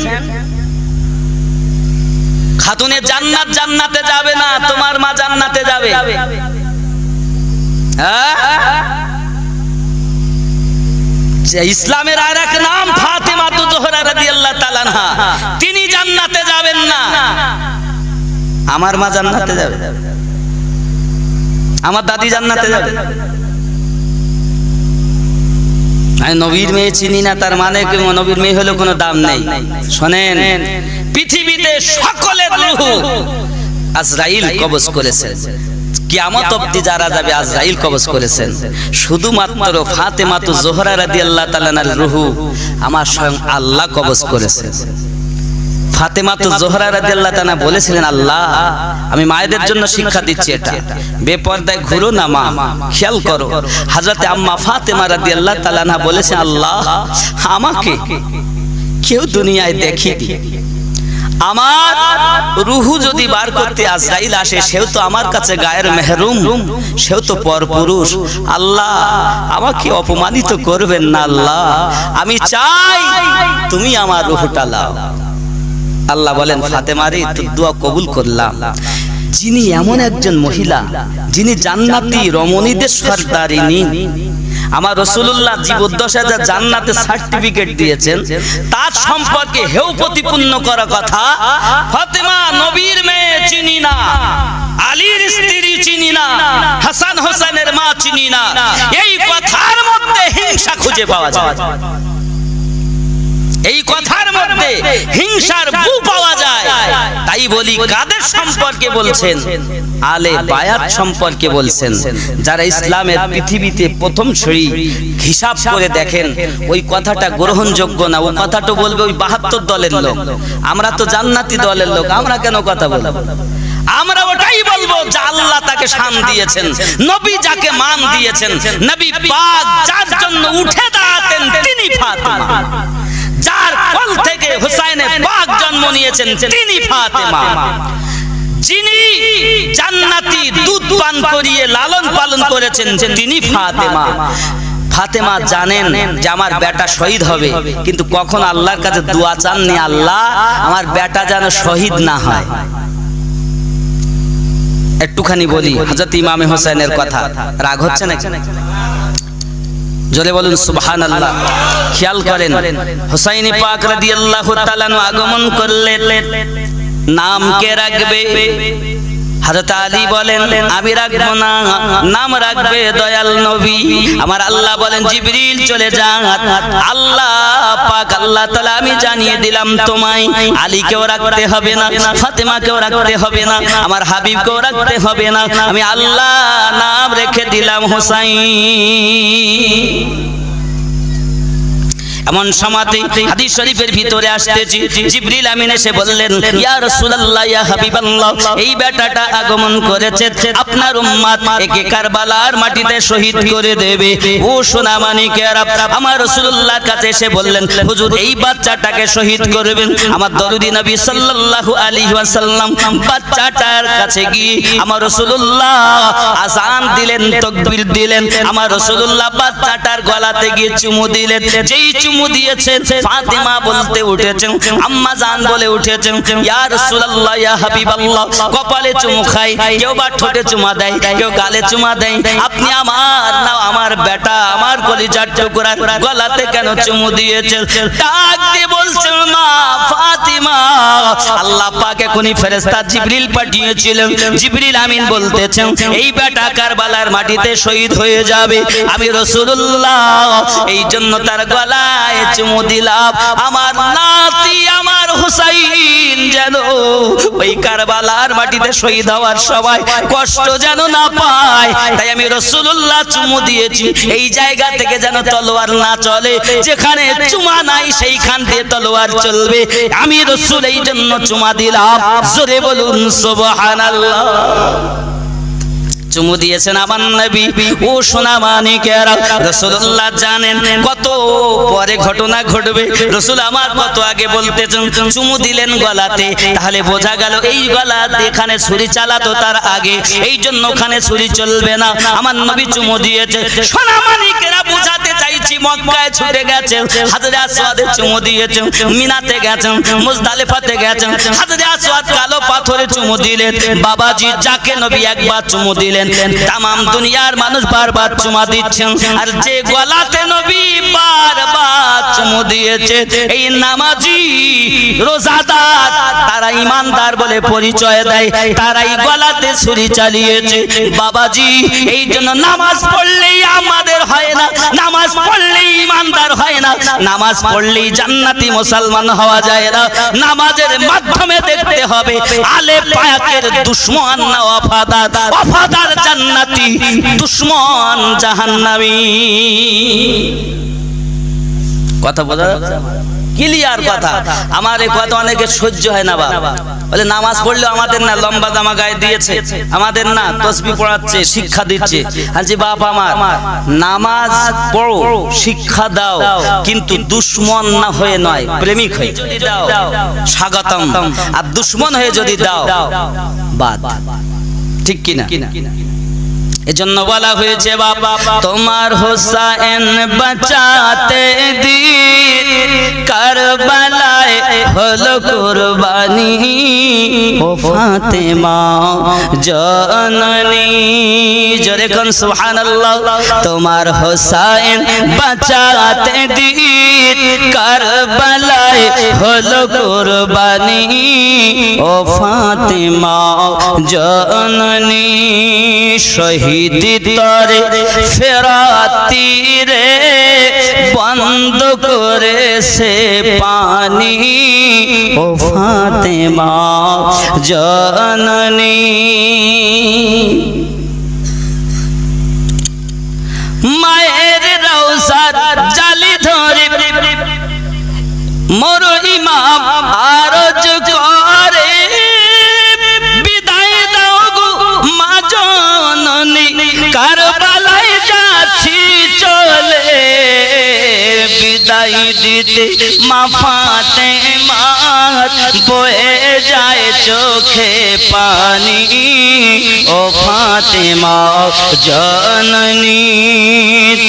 খাতুনে জান্নাত জান্নাতে যাবে না, তোমার মা জান্নাতে যাবে। ইসলামের আর এক নাম ফাতেমা জোহরা রাদিয়াল্লাহু তাআলা আনহা, তিনি জান্নাতে যাবেন না, আমার মা জান্নাতে যাবে, আমার দাদি জান্নাতে যাবে। আমি নবীর মেয়ে চিনি না তার মানে কি নবীর মেয়ে হলো কোনো দাম নেই? শোনেন, পৃথিবীতে সকলের রূহ আজরাইল কবজ করেছেন, কিয়ামত অবধি যারা যাবে আজরাইল কবজ করেছেন। শুধুমাত্র ফাতেমা জোহরা রাদিয়াল্লাহু তাআলা আনহার রূহ আমার স্বয়ং আল্লাহ কবজ করেছেন। ফাতেমা জোহরা রাদিয়াল্লাহু তাআলা বলেছিলেন, আল্লাহ আমি মায়েদের জন্য শিক্ষা দিচ্ছি, এটা বেপরদায় ঘুরো না মা, খেয়াল করো। হযরতে আম্মা ফাতেমা রাদিয়াল্লাহু তাআলা আনহা বলেছেন, আল্লাহ আমাকে কেউ দুনিয়ায় দেখেনি, আমার রূহ যদি বার করতে আজরাইল আসে, সেও তো আমার কাছে গায়ের মেহরুম, সেও তো পরপুরুষ, আল্লাহ আমাকে অপমানিত করবেন না, আল্লাহ আমি চাই তুমি আমার রূহটা লাও। আল্লাহ বলেন, ফাতেমারে তোর দোয়া কবুল করলাম। যিনি এমন একজন মহিলা, যিনি জান্নাতি রমণীদের সরদারিনী, আমার রাসূলুল্লাহ জীবদ্দশায় যা জান্নাতে সার্টিফিকেট দিয়েছেন, তার সম্পর্কে হেউ প্রতিপন্ন করা কথা, ফাতেমা নবীর মেয়ে চিনি না, আলীর স্ত্রী চিনি না, হাসান হোসেনের মা চিনি না, এই কথার মধ্যে হিংসা খুঁজে পাওয়া যায়, এই কথার মধ্যে হিংসার বু পাওয়া যায়। তাই বলি, কাদের সম্পর্কে বলছেন? আলে বায়াত সম্পর্কে বলছেন, যারা ইসলামের পৃথিবীতে প্রথম ছড়ি হিসাব করে দেখেন ওই কথাটা গ্রহণযোগ্য না, ওই কথাটা বলবে ওই 72 দলের লোক, আমরা তো জান্নাতি দলের লোক, আমরা কেন কথা বলবো? আমরা ওটাই বলবো যা আল্লাহ তাকে শান দিয়েছেন, নবী যাকে মান দিয়েছেন, নবী পাক যার জন্য উঠে দাঁড়াতেন তিনি ফাতেমা, যার কোল থেকে হুসাইনে পাক জন্ম নিয়েছেন তিনি ফাতেমা, যিনি জান্নাতি দুধ পান করিয়ে লালন পালন করেছেন তিনি ফাতেমা। ফাতেমা জানেন যে আমার বেটা শহীদ হবে, কিন্তু কখন আল্লাহর কাছে দোয়া চাননি, আল্লাহ আমার বেটা যেন শহীদ না হয়। একটুখানি বলি হযরত ইমামে হোসেনের কথা, রাগ হচ্ছে নাকি? জোরে বলুন সুবহানাল্লাহ। খেয়াল করেন, হুসাইনি পাক রাদিয়াল্লাহু তাআলা আগমন করলেন, নাম কে রাখবে? হযরত আলী বলেন আমি রাখবো না, নাম রাখবে দয়াল নবী। আমার আল্লাহ বলেন জিবরিল চলে যান। আল্লাহ পাক আল্লাহ তাআলা আমি জানিয়ে দিলাম তোমায় আলীকেও রাখতে হবে না, ফাতেমাকেও রাখতে হবে না, আমার হাবিবকেও রাখতে হবে না, আমি আল্লাহ নাম রেখে দিলাম হুসাইন। এমন সময়তে হাদিস শরীফের ভিতরে আসতেছি জিবরিল আমিন এসে বললেন ইয়া রাসূলুল্লাহ ইয়া হাবিবাল্লাহ, এই বেটাটা আগমন করেছে, আপনার উম্মত একে কারবালার মাটিতে শহীদ করে দেবে। ও সোনা মানিকেরা, আমার রাসূলুল্লাহর কাছে এসে বললেন হুজুর এই বাচ্চাটাকে শহীদ করবেন। আমার দরুদি নবী সাল্লাল্লাহু আলাইহি ওয়াসাল্লাম বাচ্চাটার কাছে গিয়ে আমার রাসূলুল্লাহ আযান দিলেন, তাকবীর দিলেন। আমার রাসূলুল্লাহ বাচ্চাটার গলাতে গিয়ে চুমু দিলেন। যেই চুমু দিয়েছেন ফাতেমা বলতে উঠেছেন, আম্মা জান বলে উঠেছেন ইয়া রাসূলুল্লাহ ইয়া হাবিবাল্লাহ, কপালে চুমু খাই, কেউ বা ঠোঁটে চুমা দেয়, কেউ গালে চুমা দেয়, আপনি আমার না আমার বেটা আমার কলিজার টুকরা গলাতে কেন চুমু দিয়েছেন? ডাক দিয়ে বলছেন মা ফাতেমা, আল্লাহ পাক এখনি ফেরেশতা জিবরিল পাঠিয়েছিলেন, জিবরিল আমিন বলতেছেন এই বেটা কারবালার মাটিতে শহীদ হয়ে যাবে। আমি রাসূলুল্লাহ এই জন্য তার গলায় চুমু দিলাম, আমার নাতি আমার হুসাইন যেন ওই কারবালার মাটিতে শহীদ হওয়ার সময় কষ্ট যেন না পায়, তাই আমি রাসূলুল্লাহ চুমু দিয়েছি। এই জায়গা থেকে যেন তলোয়ার না চলে, যেখানে চুমা নাই সেইখান দিয়ে তলোয়ার চলবে, আমি রাসূল এই জন্য চুমা দিলাম। জোরে বলুন সুবহানাল্লাহ। চুমু দিয়েছেন আমার নবী। ও সোনা মানিকেরা, রাসূলুল্লাহ জানেন কত পরে ঘটনা ঘটবে, রাসূল আমার কত আগে বলতেছেন চুমু দিলেন গলাতে, তাহলে বোঝা গেল এই গলা এখানে ছুরি চালাতো তার আগে, এই জন্য ওখানে ছুরি চলবে না। আমার নবী চুমু দিয়েছে। সোনা মানিকেরা বুঝাতে চাইছি মক্কায় ছুটে গেছেন, হাজরে আসওয়াদে চুমু দিয়েছেন, মিনাতে গেছেন, মুজদালিফাতে গেছেন, হাজরে আসওয়াদ কালো পাথরে চুমু দিলেন। বাবাজি যাকে নবী একবার চুমু দিলেন তামাম দুনিয়ার মানুষ বারবার চুমা দিচ্ছেন, আর যে গলাতে নবী বারবার চুমু দিয়েছে এই নামাজি রোজাদার তারা ইমানদার বলে পরিচয় দেয়, তারাই গলাতে ছুরি চালিয়েছে। বাবাজি এই জন্য নামাজ পড়লেই আমাদের হয় না, নামাজ পড়লেই ইমানদার হয় না, নামাজ পড়লেই জান্নাতি মুসলমান হওয়া যায় না। নামাজের মাধ্যমে দেখতে হবে আলে পাকের দুশমন না ওয়াফাদার, ওয়াফাদার জান্নাতি, দুশমন জাহান্নামী। কথা বোঝা যাচ্ছে? ক্লিয়ার কথা। আমার এই কথা অনেকে সহ্য হয় না বাবা, বলে নামাজ পড়লেও আমাদের না, লম্বা জামা গায়ে দিয়েছে আমাদের না, তাসবিহ পড়াচ্ছে, শিক্ষা দিচ্ছে। আজি বাপ আমার, নামাজ পড়ো, শিক্ষা দাও, কিন্তু দুশমন না হয়ে নয়, প্রেমিক হয়ে যদি দাও স্বাগতম, আর দুশমন হয়ে যদি দাও বাদ। ঠিক কিনা? এজন্য বলা হয়েছে বাবা তোমার হোসেন বাঁচাতে দিন কারবালায় হলো কুরবানি, ও ফাতেমা জননী। জোরে কোন সুবহানাল্লাহ। তোমার হোসেন বাঁচাতে দিন কারবালায় হলো কুরবানি, ও ফাতেমা জননী। শহীদ তরে ফেরাতি রে বন্ধ করেছে পানি, ও ফাতেমা জননী। মায়ের রওজার জালি ধরে মোর ইমাম আরজ করে, বিদায় দাও গো মা জননী, কারবালায় যাচ্ছি চলে, বিদায় দিতে মা ফাতেমা বয়ে যায় চোখে পানি, ও ফাতেমা জননী।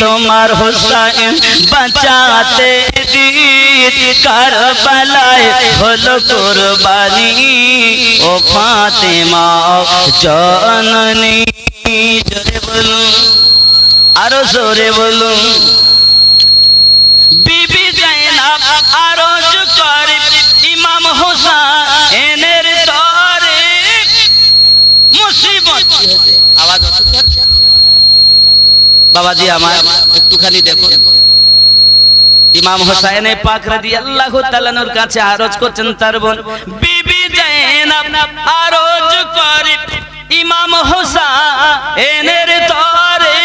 তোমার হোসেন বাঁচাতে দিন কারবালায় হলো কুরবানি, ও ফাতেমা জননী। জোরে বলুন, আরো জোরে বলুন। বিবি জাইনাব আরজ করে ইমাম হোসেনের তরে, কি হয়েছে আওয়াজ অসুবিধা হচ্ছে বাবাজি আমার একটুখানি দেখুন ইমাম হোসেন পাক রাদিয়াল্লাহু তাআলা নূর কাছে আরজ করছেন তার বোন বিবি জায়েনব আরজ করে ইমাম হোসেনের তরে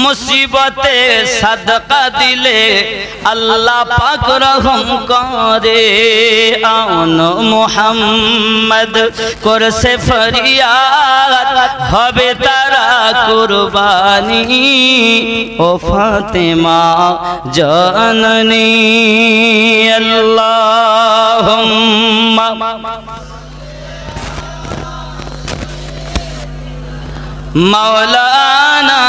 মুসিবতে সাদকা দিলে আল্লাহ পাক রহম করে আন মুহাম্মদ করছে ফরিয়াদ হবে তারা কুরবানি ও ফাতেমা জাননী আল্লাহুম্মা مولانا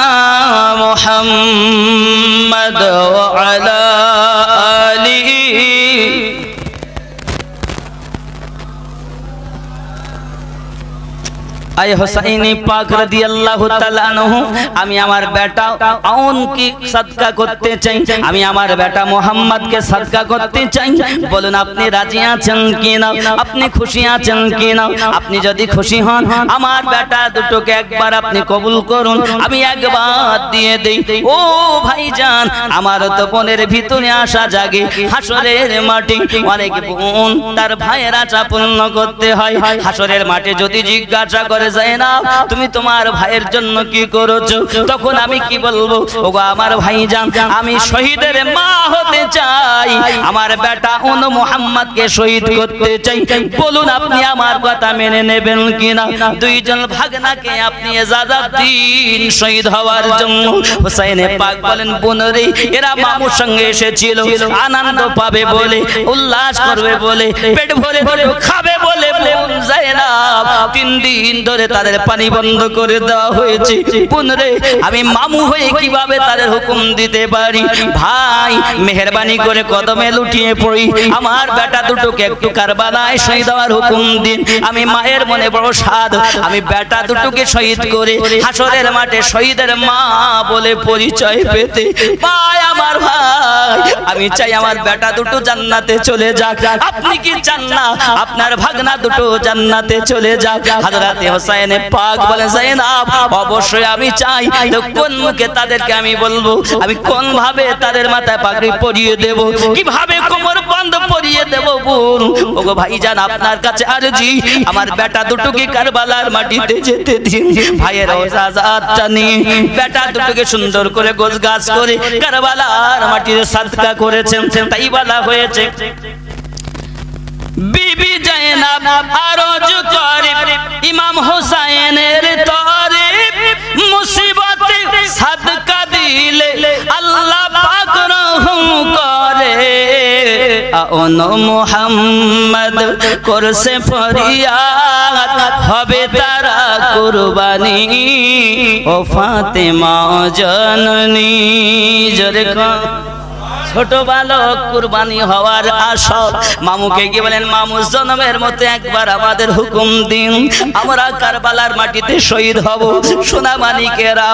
محمد وعلى آله আয় হোসাইনি পাক রাদিয়াল্লাহু তাআলা আনহু আমি আমার বেটা আউন কি সাদকা করতে চাই আমি আমার বেটা মুহাম্মদকে সাদকা করতে চাই বলুন আপনি রাজি আছেন কি না আপনি খুশি আছেন কি না আপনি যদি খুশি হন আমার বেটা দুটোকে একবার আপনি কবুল করুন আমি একবার দিয়ে দেই ও ভাইজান আমার তো বোনের ভিতরে আশা জাগে হাসরের মাঠে অনেক বোন তার ভাইয়ের আশা পূর্ণ করতে হয় হাসরের মাঠে যদি জিজ্ঞাসা করে জায়েনব তুমি তোমার ভাইয়ের জন্য কি করেছো তখন আমি কি বলবো ওগো আমার ভাইজান আমি শহীদের মা হতে চাই আমার বেটা উন মুহাম্মদকে শহীদ করতে চাই বলুন আপনি আমার কথা মেনে নেবেন কিনা দুইজন ভাগনাকে আপনি ইজাজত দিন শহীদ হওয়ার জন্য হোসেন পাক বলেন বোনরে এরা মামুর সঙ্গে এসেছিল আনন্দ পাবে বলে উল্লাস করবে বলে পেট ভরে খাবে বলে বোন জায়েনব 3 দিন ধরে তাদের পানি বন্ধ করে দেওয়া হয়েছে বোনরে আমি মামু হয়ে কিভাবে তাদের হুকুম দিতে পারি ভাই মেহেরবানি করে কদমে লুটিয়ে পড়ি আমার বেটা দুটোকে একটু কারবালায় শহীদ হওয়ার হুকুম দিন আমি মায়ের মনে বড় সাধ আমি বেটা দুটোকে শহীদ করে হাসরের মাঠে শহীদের মা বলে পরিচয় পেতে ভাই আমার ভাই আমি চাই আমার বেটা দুটো জান্নাতে চলে যাক আপনি কি চান না আপনার ভাগনা দুটো জান্নাতে চলে যাক হযরতে হোসেন পাক বলে জায়েনব অবশ্যই আমি চাই তো কোন মুখে তাদেরকে আমি বলবো আমি কোন ভাবে তাদের মাথায় পাগড়ি পরিয়ে দেব কিভাবে কোমর বন্ধ পরিয়ে দেব বোন ওগো ভাইজান আপনার কাছে আরজি আমার বেটা দুটোকে কারবালার মাটিতে যেতে দিন ভাইয়ের ইজাজতটা নিয়ে বেটা দুটোকে সুন্দর করে গোছগাছ করে কারবালার মাটিতে সাদকা করেছেন তাই বলা হয়েছে বিবি জায়েনব আরজ করে ইমাম হোসেনের তরে মুসিবতে সাদকা দিলে আল্লাহ পাক রহম করে আন মুহাম্মদ করছে ফরিয়াদ হবে তারা কুরবানি ও ফাতেমা জাননী জোরে ছোট বালক কুরবানি হওয়ার আশা মামুকে গিয়ে বলেন মামু জনমের মতো একবার আমাদের হুকুম দিন আমরা কারবালার মাটিতে শহীদ হব সোনা মানিকেরা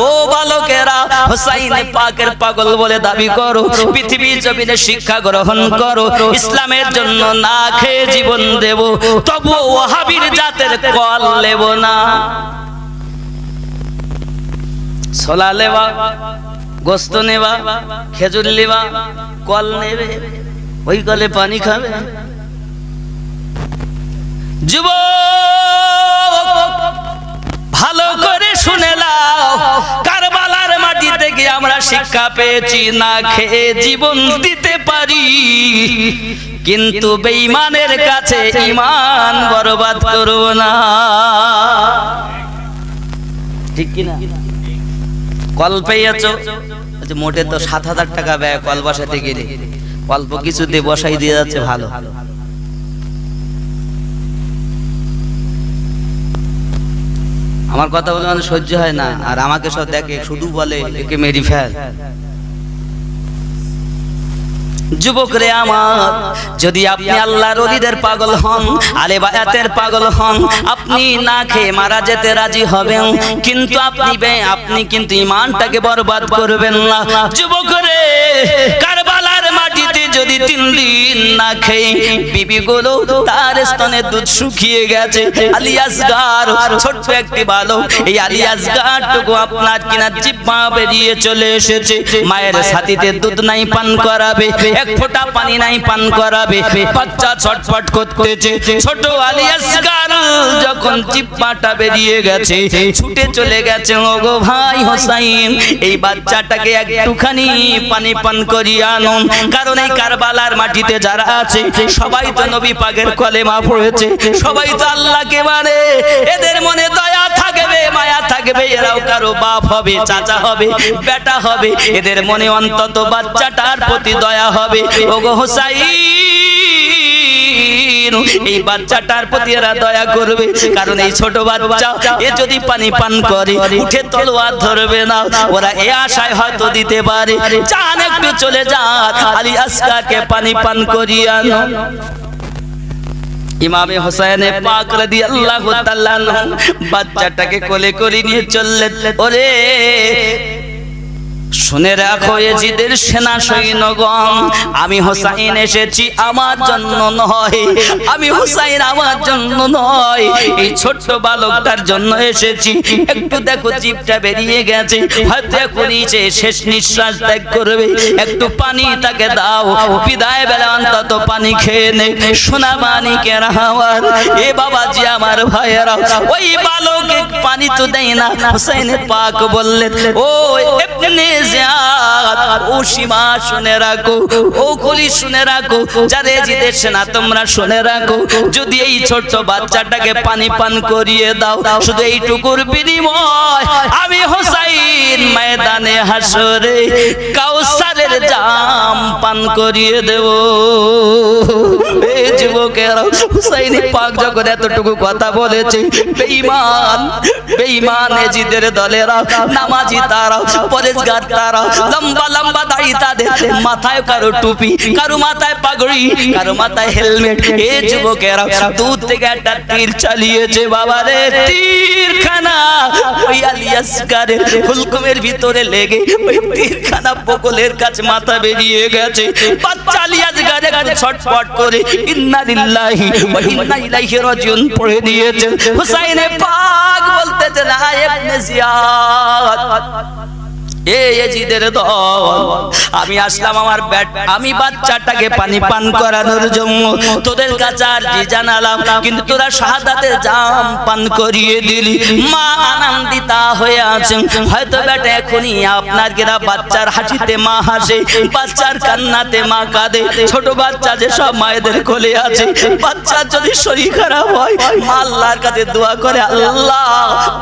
ও বালকেরা হোসাইন পাকের পাগল বলে দাবি করো পৃথিবীর জমিনে শিক্ষা গ্রহণ করো ইসলামের জন্য না খেয়ে জীবন দেব তবু ওয়াহাবির জাতের কল নেব না ছোলা লেবা গোস্ত নেবা খেজুর নেবা কল নেবে ওই কলে পানি খাবে যুবক ভালো করে শুনে নাও কারবালার মাটি থেকে আমরা শিক্ষা পেয়েছি না খেয়ে জীবন দিতে পারি কিন্তু বেঈমানের কাছে ঈমান বরবাদ করো না ঠিক কি না কল পেয়েছো মোটে তো ৭,০০০ টাকা ব্যয় কল বসাতে গেলে অল্প কিছু দিয়ে বসাই দিয়ে যাচ্ছে ভালো আমার কথা বলে মানে সহ্য হয় না আর আমাকে সব দেখে শুধু বলে একে মেরি ফেল যুবক রে আমার যদি আপনি আল্লাহর ওলিদের পাগল হন আলে বায়াতের পাগল হন আপনি না খেয়ে মারা যেতে রাজি হবেন কিন্তু আপনি কিন্তু ঈমানটাকে বরবাদ করবেন না যুবক রে কারবালার মাটিতে যদি 3 দিন না খেয়ে বিবিগুলো তার স্তনে দুধ শুকিয়ে গেছে, আলী আসগার ছোট্ট একটি বালক, এই আলী আসগারটুকু আপনার কিনা জিহ্বা বেরিয়ে চলে এসেছে, মায়ের ছাতিতে দুধ নাই পান করাবে, এক ফোঁটা পানি নাই পান করাবে, বাচ্চা ছটফট করতেছে। ছোট আলী আসগার যখন জিহ্বাটা বেরিয়ে গেছে ছুটে চলে গেছে, ওগো ভাই হোসাইন এই বাচ্চাটাকে একটুখানি পানি পান করিয়ে আনো, কারণ এই কারবালার মাটিতে যারা আছে সবাই তো নবী পাকের কলেমা পড়েছে, সবাই তো আল্লাহকে মানে, এদের মনে দয়া থাকবে, মায়া থাকবে, এরাও কারো বাপ হবে, চাচা হবে, বেটা হবে, এদের মনে অন্তত বাচ্চাটার প্রতি দয়া হবে। ওগো হোসাইন এই বাচ্চাটার প্রতি এরা দয়া করবে, কারণ এই ছোট বাচ্চা এ যদি পানি পান করে উঠে তলোয়ার ধরবে না, ওরা এ আশায় হয়তো দিতে পারে, চান একটু চলে যান আলী আসগারকে পানি পান করিয়ে আনো। ইমামে হোসেন পাক রাদিয়াল্লাহু তাআলা বাচ্চাটাকে কোলে করে নিয়ে চললেন। ওরে শুনে রাখো এজিদের সেনা সৈন্যগণ, আমি হোসাইন এসেছি আমার জন্য নয়, আমি হোসাইন আমার জন্য নয়, এই ছোট্ট বালকটার জন্য এসেছি। একটু দেখো জিভটা বেরিয়ে গেছে, হয়তো এখনই সে শেষ নিঃশ্বাস ত্যাগ করবে, একটু পানি তাকে দাও, বিদায় বেলা অন্তত পানি খেয়ে নে। সোনা মানিকের আমার এ বাবাজি আমার ভাইয়েরা, ওই বালকে পানি তো দেয় না। হোসাইন পাক বললেন, ও ইবনে জিয়াদ, ও সীমা শুনে রাখো, ও খুলি শুনে রাখো, যারে জিদের সেনা তোমরা শুনে রাখো, যদি এই ছোট্ট বাচ্চাটাকে পানি পান করিয়ে দাও, শুধু এইটুকুর বিনিময় আমি হোসাইন ময়দানে হাসরে কাউসারের জাম পান করিয়ে দেব। এই যুবকেরা, হুসাইন পাক যখন এতটুকু কথা বলেছে, বেঈমান বেঈমান এজিদের দলেরা, নামাজি তারা, পরেজগার তারা, লম্বা লম্বা দাড়ি তাদের, মাথায় কারো টুপি, কারো মাথায় পাগড়ি, কারো মাথায় হেলমেট, এই যুবকেরা দূর থেকে একটা তীর চালিয়েছে। বাবারে তীরখানা ওই আলী আসগারের হুলকুমের ভিতরে লেগে ওই তীরখানা বগলের কাছে মাথা বেরিয়ে গেছে। বাচ্চা আলী আসগার একটু ছটফট করে ইন্না লিল্লাহি ওয়া ইন্না ইলাইহি রাজিউন পড়ে দিয়েছে। হুসাইন পাক বলতেছে, না ইবনে জিয়াদ, এজিদের দল, আমি আসলাম আমার আমি বাচ্চাটাকে পানি পান করানোর জন্য, তোদের কাছে আরজি জানালাম, কিন্তু তোরা শাহাদাতের জাম পান করিয়ে দিলি। মা আনন্দিতা হয়ে আছেন, হয়তো বেটা এখনই আপনার গেরা বাচ্চার হাসিতে মা হাসে, বাচ্চার কান্নাতে মা কাঁদে। ছোট বাচ্চা যে সব মায়েদের কোলে আছে, বাচ্চার যদি শরীর খারাপ হয় মা আল্লাহর কাছে দোয়া করে, আল্লাহ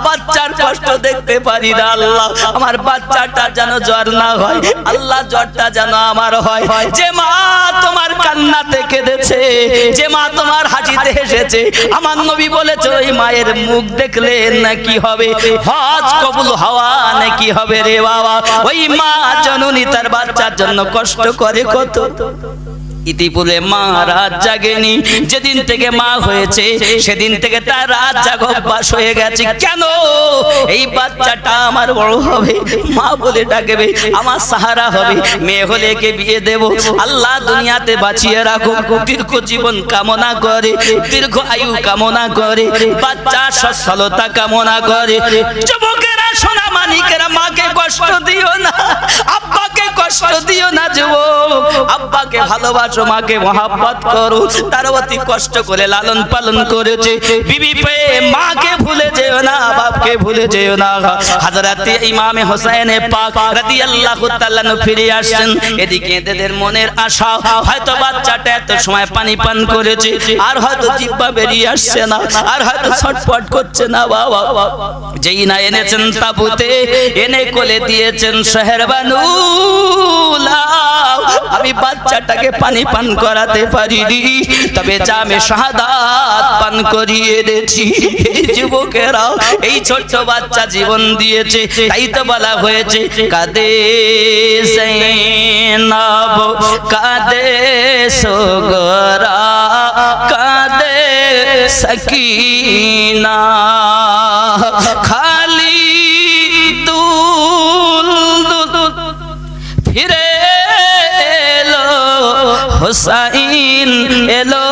বাচ্চার কষ্ট দেখতে পারি না, আল্লাহ আমার বাচ্চা যেন জ্বর না হয়, আল্লাহ জ্বরটা যেন আমার হয়। যে মা তোমার কান্নাতে কেঁদেছে, যে মা তোমার হাসিতে হেসেছে, আমার নবী বলেছে ওই মায়ের মুখ দেখলে নাকি হবে হজ কবুল হওয়া নাকি হবে রে বাবা। ওই মা জননী তার বাচ্চার জন্য কষ্ট করে কত। ইতিপূর্বে মা রাত জাগেনি, যেদিন থেকে মা হয়েছে সেদিন থেকে তার রাত জাগ অভ্যাস হয়ে গেছে। কেন? এই বাচ্চাটা আমার বড় হবে, মা বলে ডাকবে, আমার সাহারা হবে, মেয়ে হলে কে বিয়ে দেব। আল্লাহ দুনিয়াতে বাঁচিয়ে রাখো, দীর্ঘ জীবন কামনা করে, দীর্ঘ আয়ু কামনা করে, বাচ্চা সচ্ছলতা কামনা করে। যুবকেরা, সোনা মানিকেরা, মাকে কষ্ট দিও না, আব্বাকে কষ্ট দিও না। যুবক, আব্বাকে ভালোবাসো, মাকে মহাব্বত করো, তার অতি কষ্ট করে লালন পালন করেছে। বিবি পেয়ে মাকে ভুলে যেও না, বাপকে ভুলে যেও না। হযরত ইমামে হোসেন পাক রাদিয়াল্লাহু তাআলা ফিরে আসছেন। এদিকে এদের মনের আশা, হয়তো বাচ্চাটা এত সময় পানি পান করেছে, আর হয়তো জিহ্বা বেরিয়ে আসছে না, আর হয়তো ছটফট করছে না। বাবা যেই না এনেছেন তাবুতে, এনে কোলে দিয়েছেন শহর বানু, আমি বাচ্চাটাকে পানি পান করাতে পারিনি, তবে জামে শাহাদাত পান করিয়ে দিয়েছি। এই যুবকেরা, এই ছোট্ট বাচ্চা জীবন দিয়েছে, তাই তো বলা হয়েছে কাঁদে যায়েনব, কাঁদে সোগরা, কাঁদে সকিনা, খালি দুল দুল ফিরে এলো হুসাইন এলো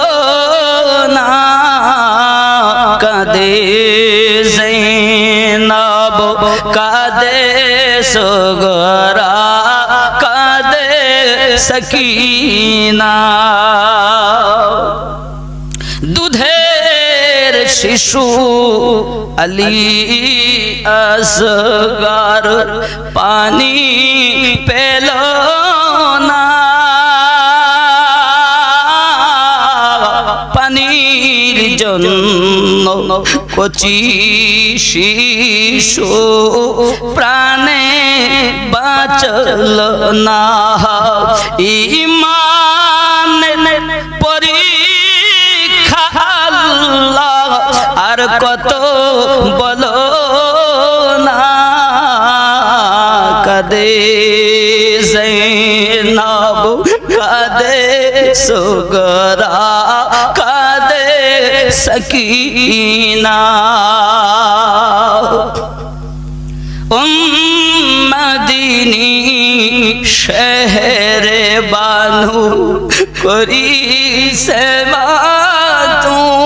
না, কাঁদে জৈনব কাঁদে সুগরা কাঁদে সকিনা। দুধের শিশু আলী আসগর পানি পেল না, পানির জন্য কচি শিশু প্রাণে বাঁচল না। ঈমান পরীক্ষা আল্লাহ আর কত বলো না, কাঁদে জৈনব কাঁদে সুগরা কাঁদে সকিনা। মদিনী শহরে বানু করি সেবা তুম,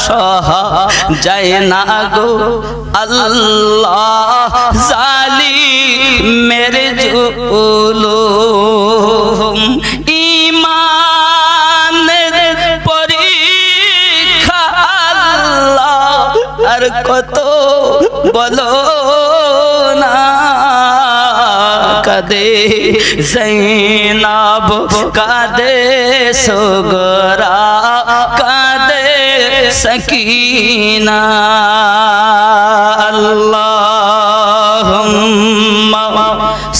সহা যায় না গো আল্লাহ জালিমের জুলুম। ঈমানের পরীক্ষা আল্লাহ আর কত বলো না, কাঁদে জৈনব কাঁদে সুগরা কাঁদে সকিনা। আল্লাহুম্মা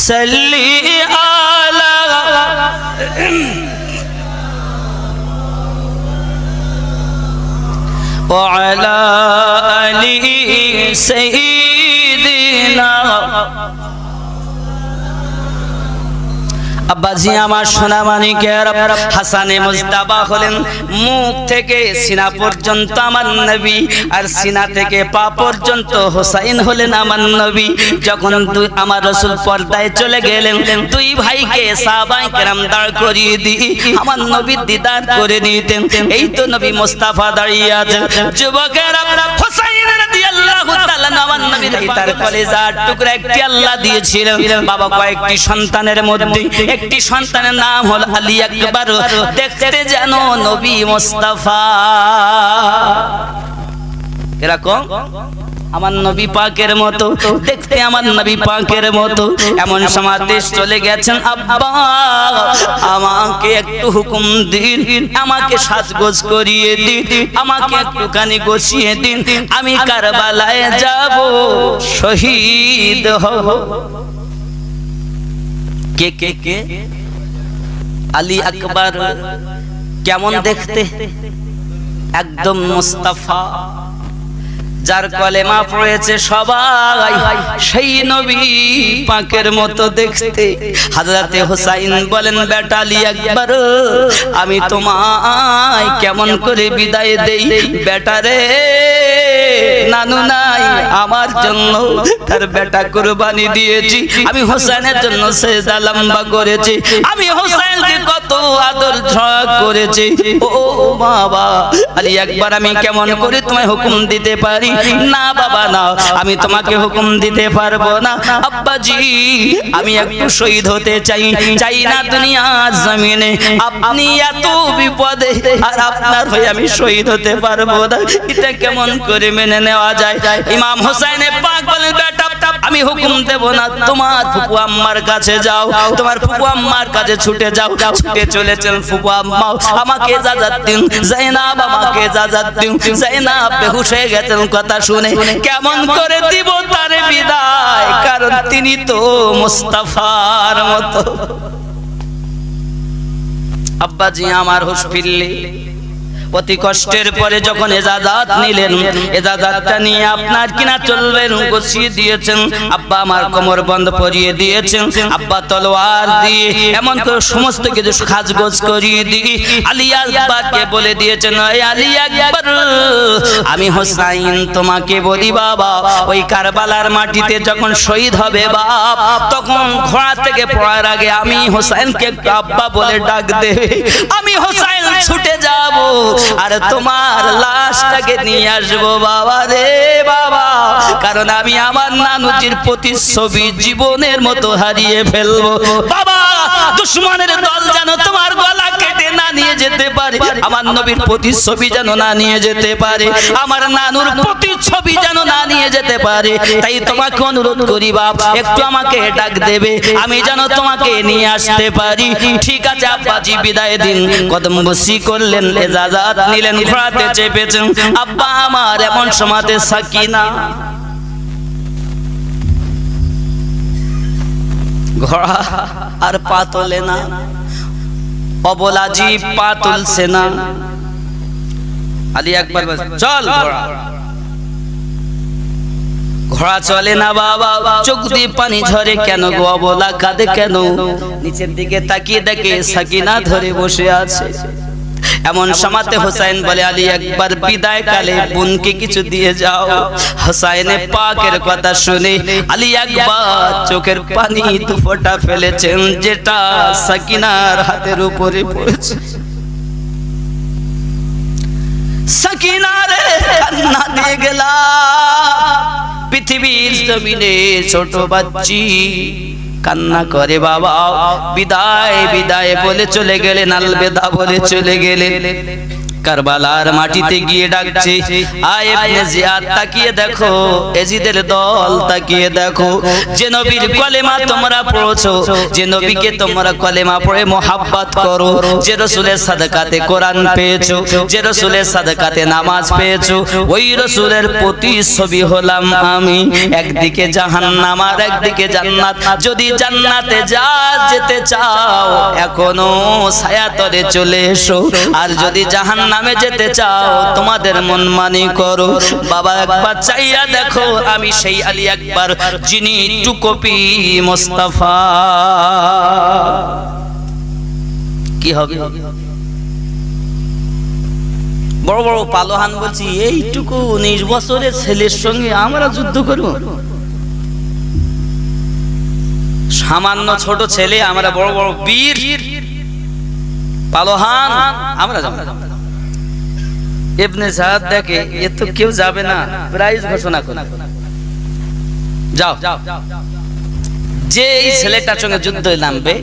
সাল্লি আলা ওয়া আলা আলি সাইয়্যিদিনা। আব্বাজি আমার সোনা মানিকের হাসানে মুজতাবা হলেন মুখ থেকে সিনা পর্যন্ত আমার নবী, আর সিনা থেকে পা পর্যন্ত হুসাইন হলেন আমার নবী। যখন আমার রাসূল পর্দায় চলে গেলেন, দুই ভাইকে সাহাবায়ে কেরাম দাঁড় করিয়ে দিয়ে আমার নবীর দিদার করে নিতেন। এই তো নবী মুস্তাফা দাঁড়িয়ে আছেন, যুবকেরা হুসাইন রাদিয়াল্লাহু তাআলা আমার নবীর তার কলিজার টুকরা একটি আল্লাহ দিয়েছিলেন। বাবা কয়েকটি সন্তানের মধ্যে একটি সন্তানের নাম হল আলী আকবর, দেখতে যেন নবী মুস্তাফা। এরকম আমার নবী পাকের মতো, দেখতে আমার নবী পাকের মতো। এমন সময় দেশ চলে গেছেন, আব্বা আমাকে একটু হুকুম দিন, আমাকে সাজগোজ করিয়ে দিন, আমাকে একটুখানি গোছিয়ে দিন, আমি কারবালায় যাব, শহীদ হব। কে কে কে? আলী আকবর কেমন দেখতে? একদম মুস্তাফা, যার কলেমা পড়েছে সবাই সেই নবী পাকের মতো দেখতে। হযরতে হুসাইন বলেন, বেটা আলী আকবর আমি তোমায় কেমন করে বিদায় দেই? বেটা রে, নানু নাই, আমার জন্য তার বেটা কুরবানি দিয়েছি, আমি হুসাইনের জন্য সেজদা লম্বা করেছি, আমি হুসাইনকে কত আদর ছোঁয়া করেছি। ও বাবা আলী আকবর আমি কেমন করে তোমায় হুকুম দিতে পারি? না বাবা না, আমি তোমাকে হুকুম দিতে পারবো না। আব্বাজি আমি একটু শহীদ হতে চাই, চাই না দুনিয়ার জমিনে আপনি এত বিপদে আর আপনার হয়ে আমি শহীদ হতে পারবো না। এটা কেমন করে মেনে নেওয়া যায়? ইমাম হুসাইন পাক বলেন, বেটা আমি হুকুম দেব না, তোমার ফুপু আম্মার কাছে যাও, তোমার ফুপু আম্মার কাছে ছুটে যাও। ছুটে চলেছেন ফুপু আম্মা, আমাকে ইজাজত দিন, যায়নাব আমাকে ইজাজত দিন। যায়নাব বেহুশ হয়ে গেছেন কথা শুনে। কেমন করে দিব তার বিদায়, কারণ তিনি তো মুস্তাফার মতো। আব্বাজি আমার হুঁশ ফিরলে অতি কষ্টের পরে যখন এজাজাত নিলেন, এজাজাতটা নিয়ে আপনার কিনা চলবেন গুছিয়ে দিয়েছেন। আব্বা আমার কোমর বন্ধ পরিয়ে দিয়েছেন, আব্বা তলোয়ার দিয়ে এমন করে সমস্ত কিছু সাজগোজ করিয়ে দিয়ে আলী আকবরকে বলে দিয়েছেন, ওই আলী আকবর, আমি হোসাইন তোমাকে বলি বাবা, ওই কারবালার মাটিতে যখন শহীদ হবে বাপ, তখন ঘোড়া থেকে পড়ার আগে আমি হোসাইনকে আব্বা বলে ডাক দেবে, আমি হোসাইন ছুটে যাব আর তোমার লাশটাকে নিয়ে আসবো বাবা রে বাবা, কারণ আমি আমার নানুজির প্রতিচ্ছবি জীবনের মতো হারিয়ে ফেলবো বাবা। দুশমনের দল যেন তোমার গলা কেটে না নিয়ে যেতে পারে, আমার নবীর প্রতিচ্ছবি যেন না নিয়ে যেতে পারে, আমার নানুর প্রতিচ্ছবি যেন না নিয়ে যেতে পারে। তাই তোমাকে অনুরোধ করি বাপ, একটু আমাকে ডাক দেবে, আমি যেন তোমাকে নিয়ে আসতে পারি। ঠিক আছে আব্বাজি, বিদায় দিন। কদম বসি করলেন, এজাজাত নিলেন, ঘোড়াতে চেপেছেন। আব্বা আমার এমন সময়তে সাকিনা ঘোড়া আর পা তোলে না, অবলাজি পা তুলছে না। আলী আকবর চল, ঘোড়া ঘোড়া চলে না বাবা, চোখ দিয়ে পানি ঝরে কেন গো, অবলা কাঁদে কেন? নিচের দিকে তাকিয়ে দেখে সাকিনা ধরে বসে আছে। এমন সময়তে হোসাইন বলে, আলী আকবর বিদায় কালে বোনকে কিছু দিয়ে যাও। হোসাইনের পাকের কথা শুনে আলী আকবর চোখের পানি দু ফোঁটা ফেলেছেন, যেটা সাকিনার হাতের উপরে পড়েছে। সাকিনা রে কান্না দিয়ে গেলা, পৃথিবীর জমিনে ছোট বাচ্চি কান্না করে বাবা, বিদায় বিদায় বলে চলে গেলেন, আলবেদা বলে চলে গেলেন। কারবালার মাটিতে গিয়ে ডাকছে, আয় ইবনে জিয়াদ, তাকিয়ে দেখো, এজিদের দল তাকিয়ে দেখো, যে নবীর কলেমা তোমরা পড়ছো, যে নবীকে তোমরা কলেমা পড়ে মোহাব্বত করো, যে রাসূলের সাদাকাতে কোরআন পেয়েছো, যে রাসূলের সাদাকাতে নামাজ পেয়েছো, ওই রাসূলের প্রতিচ্ছবি হলাম আমি। একদিকে জাহান্নাম আর একদিকে জান্নাত, যদি জান্নাতে যেতে চাও এখনো ছায়াতলে চলে এসো, আর যদি জাহান্নামে যেতে চাও তোমাদের মন মানি করো। বাবা একবার চাইয়া দেখো, আমি সেই আলী আকবর যিনি টুকপি মোস্তফা। কি হবে? বড় বড় পালোহান বলছি, এইটুকু 19 বছরের ছেলের সঙ্গে আমরা যুদ্ধ করব? সামান্য ছোট ছেলে, আমরা বড় বড় বীর পালোহান, আমরা যাব। ইবনে সাদ দেখে এ তো কেউ যাবে না, প্রাইজ ঘোষণা করে যাও, যে এই ছেলেটার সঙ্গে যুদ্ধে নামবে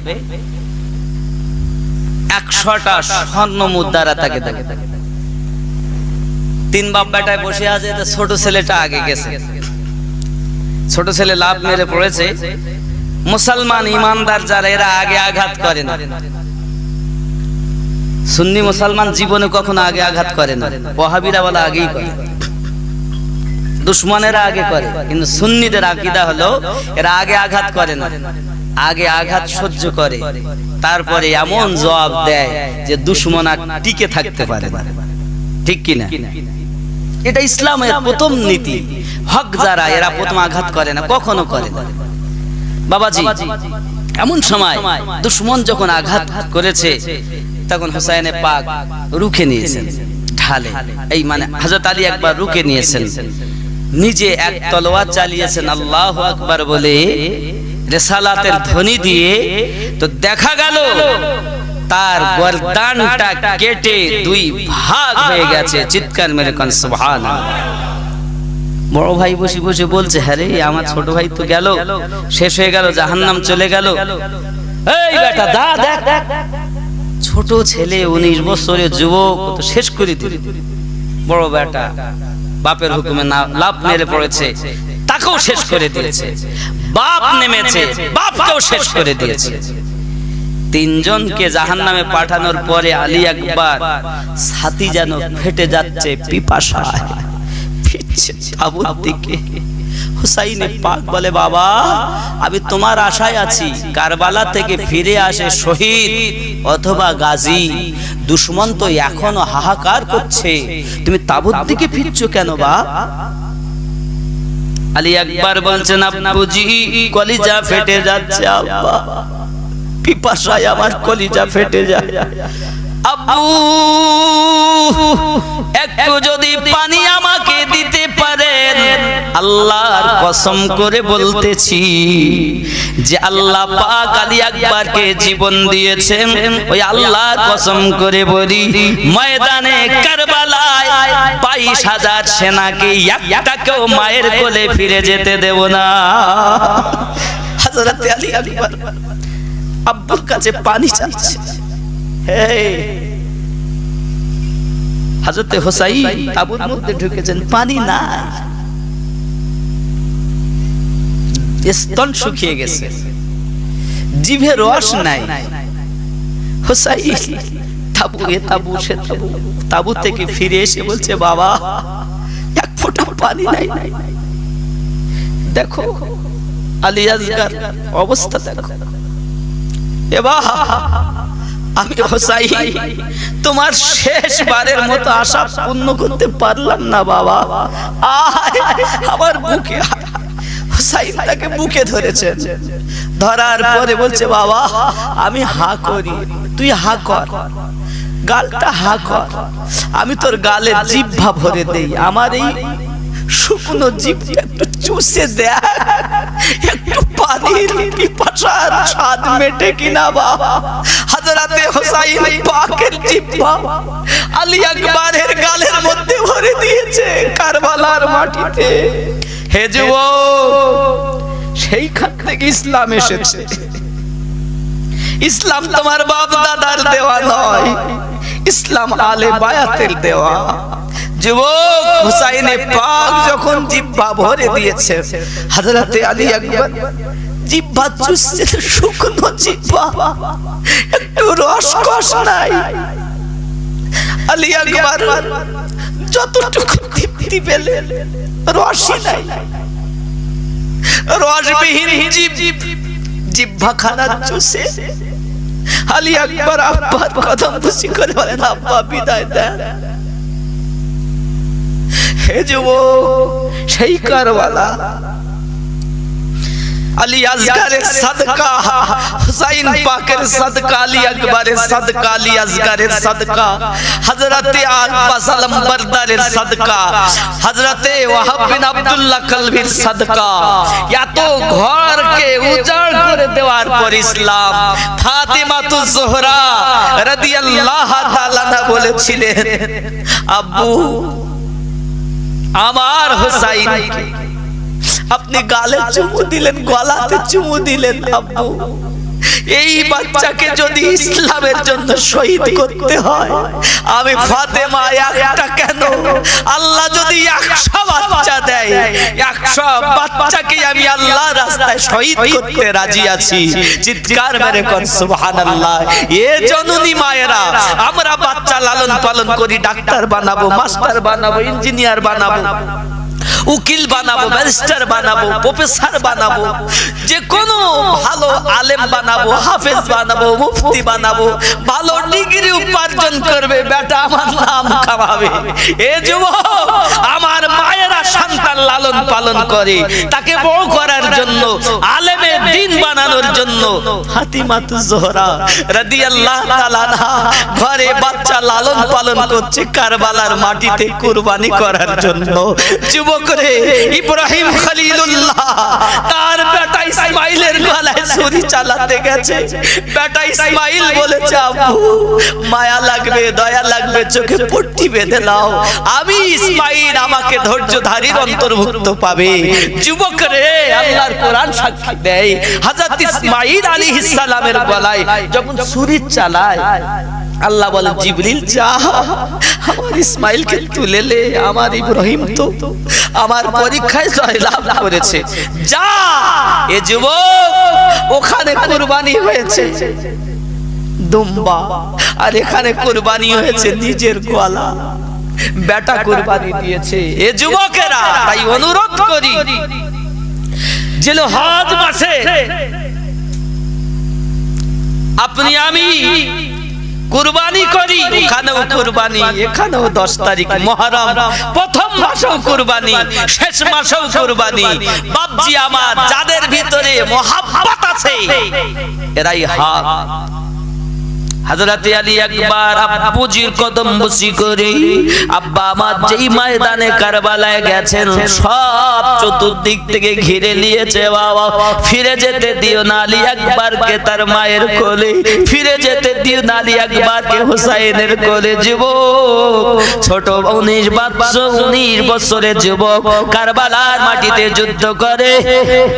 100টা স্বর্ণ মুদ্রা তাকে দেবে। 3 বাপ বেটায় বসে আছে, ছোট ছেলেটা আগে গেছে, ছোট ছেলে লাভ মেরে পড়েছে। মুসলমান ইমানদার যারা, এরা আগে আঘাত করে না। সুন্নি মুসলমান জীবনে কখনো আগে আঘাত করে না, ওয়াহাবিরা বলা আগেই করে, দুশমনেরা আগে করে। কিন্তু সুন্নিদের আকীদা হলো এরা আগে আঘাত করে না, আগে আঘাত সহ্য করে, তারপরে এমন জবাব দেয় যে দুশমন আর টিকে থাকতে পারে না। ঠিক কি না? এটা ইসলামের প্রথম নীতি। হক যারা, এরা প্রথম আঘাত করে না, কখনো করে না। বাবাজি, এমন সময় দুশমন যখন আঘাত করেছে, তখন হোসাইনে পাক রুখে নিয়েছেন ঢালে, এই মানে হযরত আলী একবার রুখে নিয়েছেন, নিজে এক তলোয়ার চালিয়েছেন আল্লাহু আকবার বলে রিসালাতের ধ্বনি দিয়ে। তো দেখা গেল তার গর্দানটা কেটে 2 ভাগ হয়ে গেছে। চিৎকার মেরে কোন সুবহানাল্লাহ। বড় ভাই বসে বসে বলছে, হ্যাঁ রে, আমার ছোট ভাই তো গেল, শেষ হয়ে গেল, জাহান্নাম চলে গেল। এই বেটা দা দেখ, ছোট ছেলে 19 বছরের যুবক, তো শেষ করে দিল। বড় বেটা বাপের হুকুমে লাভ মেরে পড়েছে, তাকেও শেষ করে দিয়েছে। বাপ নেমেছে, বাপকেও শেষ করে দিয়েছে। 3 জনকে জাহান্নামে পাঠানোর পরে আলী আকবর ছাতি যেন ফেটে যাচ্ছে পিপাসায়, ফিরছে তাবুত দিকে। হুসাইনে পাক বলে, বাবা আমি তোমার আশায় আছি, কারবালা থেকে ফিরে আসে শহীদ অথবা গাজী, দুশমন তো এখনো হাহাকার করছে, তুমি তাবুত দিকে ফিরছো কেন বাপ? আলী একবার বলছেন, আব্বুজি কলিজা ফেটে যাচ্ছে আব্বা, পিপাসায় আমার কলিজা ফেটে যায়। আব্বু একটু যদি পানি আমাকে দিতে পারেন, আল্লাহর কসম করে বলতেছি যে আল্লাহ পাক আলী আকবরকে জীবন দিয়েছেন, ওই আল্লাহর কসম করে বলি ময়দানে কারবালায় 22,000 সেনাকে একটাকেও মায়ের কোলে ফিরে যেতে দেব না। হযরত আলী আকবর আব্বুর কাছে পানি চাইছে। হযরত হুসাইন তাবুর মধ্যে ঢুকেছেন, পানি নাই, স্তন শুকিয়ে গেছে, জিভে রস নাই। হুসাইন তাবু থেকে ফিরে এসে বলছে, বাবা এক ফোঁটা পানি নাই। দেখো আলী আসগর অবস্থা দেখো। এবার আমি হুসাইন তোমার শেষবারের মতো আশা পূর্ণ করতে পারলাম না বাবা, আমার বুকে। হুসাইন তাকে বুকে ধরেছেন, ধরার পরে বলছে, বাবা আমি হা করি, তুই হা কর, গালটা হা কর, আমি তোর গালে জিহ্বা ভরে দেই, আমার এই শুকনো জিভটা একটু চুষে দেয়, একটু পানির পিপাসার স্বাদ মেটে কিনা বাবা। হযরতে হুসাইন পাকের জিহ্বা আলী আকবরের গালের মধ্যে ভরে দিয়েছে কারবালার মাটিতে। হে যুবক, সেইখান থেকে ইসলাম এসেছে। ইসলাম তোমার বাপ দাদার দেওয়া নয়, ইসলাম আলে বায়াতের দেওয়া। যুবক, হুসাইনে পাক যখন জিহ্বা ভরে দিয়েছে, হযরতে আলী আকবর জিহ্বা চুষছে, শুকনো জিহ্বা, একটু রসকস নাই। আলী আকবর যতটুকু তৃপ্তি পেলেন, রসই নাই, রসবিহীন জিহ্বা খানা চুষে আলী আকবর আব্বার কদম বুঝি করে বলেন, আব্বা বিদায় দেন। হে যুবক, সেই কারবালা আলী আসগরের সাদকা, হুসাইন পাকের সাদকা, আলী আকবরের সাদকা, আলী আসগরের সাদকা, হযরতে আব্বাস আলমবরদারের সাদকা, হযরতে ওয়াহাব বিন আব্দুল্লাহ কলবির সাদকা, এত ঘরকে উজাড় করে দেওয়ার পর ইসলাম। ফাতিমাতুজ জোহরা রাদিয়াল্লাহু তাআলা বলেছিলেন, আব্বু আমার হুসাইন আপনি গালে চুমু দিলেন, গলাতে চুমু দিলেন, আব্বু এই বাচ্চাকে যদি ইসলামের জন্য শহীদ করতে হয়, আমি ফাতেমা একটা কেন, আল্লাহ যদি 100 বাচ্চা দেয়, 100 বাচ্চাকে আমি আল্লাহর রাস্তায় শহীদ করতে রাজি আছি। চিৎকার মেরে কোন সুবহানাল্লাহ। এ জননী মায়েরা, আমরা বাচ্চা লালন পালন করি, ডাক্তার বানাবো, মাস্টার বানাবো, ইঞ্জিনিয়ার বানাবো, উকিল বানাবো, ব্যারিস্টার বানাবো, প্রফেসর বানাবো, যে কোনো ভালো আলেম বানাবো, হাফেজ বানাবো, মুফতি বানাবো, ভালো ডিগ্রি উপার্জন করবে, বেটা আমার নাম কামাবে। এ যুবক, আমার মায়েরা সন্তান লালন পালন করে, তাকে বড় করার জন্য, আলেমে দ্বীন বানানোর জন্য। ফাতিমাতুজ জোহরা রাদিয়াল্লাহু তাআলা আনহা ঘরে বাচ্চা লালন পালন করছে কারবালার মাটিতে কুরবানি করার জন্য। যুবক রে, ইব্রাহিম খলিলুল্লাহ তার বেটা ইসমাইলের গলায় ছুরি চালাতে গেছে, বেটা ইসমাইল বলেছে, আব্বু মায়া লাগবে, দয়া লাগবে, চোখে পট্টি বেঁধে দাও, আমি ইসমাইল আমাকে ধৈর্যধারীর অন্তর্ভুক্ত পাবে। যুবক রে, আল্লাহর কোরআন সাক্ষী দেয়, হযরত ইসমাইল আলাইহিস সালামের গলায় যখন ছুরি চালায়, আল্লাহ বলে, জিবরিল যা আমার ইসমাইলকে তুলে লে, আমার ইব্রাহিম তো আমার পরীক্ষায় জয়লাভ করেছে, যা। এ যুবক, ওখানে কুরবানি হয়েছে দুম্বা, আর এখানে কুরবানি হয়েছে নিজের গলা, বেটা কুরবানি দিয়েছে। এ যুবকেরা, তাই অনুরোধ করি, জিলহজ মাসে আপনি আমি কুরবানি করি, ওখানেও কুরবানি, এখানেও 10 তারিখ মুহররম, প্রথম মাসেও কুরবানি, শেষ মাসেও কুরবানি। বাপজি আমার, যাদের ভিতরে মহব্বত আছে এরাই হক। হযরত আলী একবার আব্বুজির কদম বসি করে, আব্বা আমার যেই ময়দানে কারবালায় গেছেন সব চতুর্দিক থেকে ঘিরে নিয়েছে, বাবা ফিরে যেতে দিও না আলী আকবরকে তার মায়ের কোলে, ফিরে যেতে দিও না আলী আকবরকে হুসাইনের কোলে। যুবক, ছোট 19 বছরের যুবক কারবালার মাটিতে যুদ্ধ করে,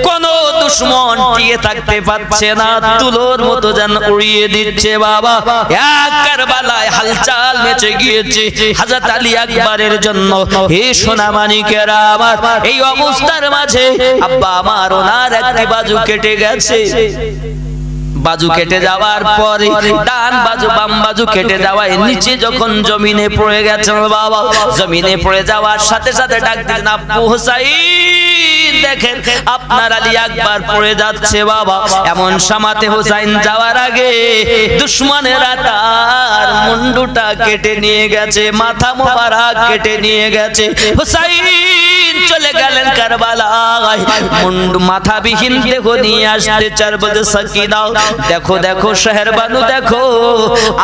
কোন দুশমন টিকে থাকতে পারছে না, তুলোর মতো যেন উড়িয়ে দিচ্ছে। বাবা এক কারবালায় হালচাল মেচে গিয়েছে হযরত আলী আকবরের জন্য। হে সোনা মানিকেরা আমার, এই অবস্থার মাঝে আব্বা আমার ওনার একটি বাজু কেটে গেছে। বাজু কেটে যাওয়ার পরে ডান বাজু বাম বাজু কেটে যাওয়ায় নিচে যখন জমিনে পড়ে গেছে, বাবা জমিনে পড়ে যাওয়ার সাথে সাথে ডাক দিলেন, আব্বু হুসাইন দেখেন আপনার আলী আকবর পড়ে যাচ্ছে। বাবা এমন সমাতে হুসাইন যাওয়ার আগে দুশমনেরা তার মুন্ডুটা কেটে নিয়ে গেছে, মাথা মোবারক কেটে নিয়ে গেছে। হুসাইন চলে গেলেন কারবালায়, মুন্ডু মাথাবিহীন দেহ নিয়ে আসতে চার বজে সাকি দাও। দেখো দেখো শহর বানু, দেখো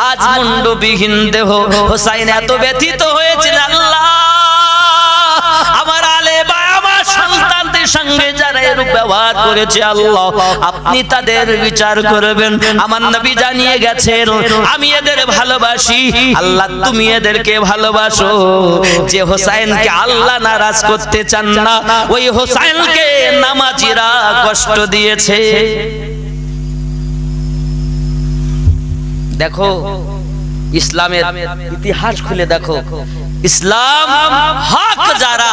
আজ মুন্ডবিহীন দেহ। হুসাইন এত ব্যথিত হয়েছিল, আল্লাহ আমার আলে বা আমার সন্তানদের সঙ্গে যারা এরূপ ব্যবহার করেছে, আল্লাহ আপনি তাদের বিচার করবেন। আমার নবী জানিয়ে গেছেন আমি এদের ভালোবাসি, আল্লাহ তুমি এদেরকে ভালোবাসো। যে হোসাইনকে আল্লাহ নারাজ করতে চান না, ওই হোসাইনকে নামাজিরা কষ্ট দিয়েছে। দেখো ইসলামের ইতিহাস খুলে দেখো, ইসলাম হক যারা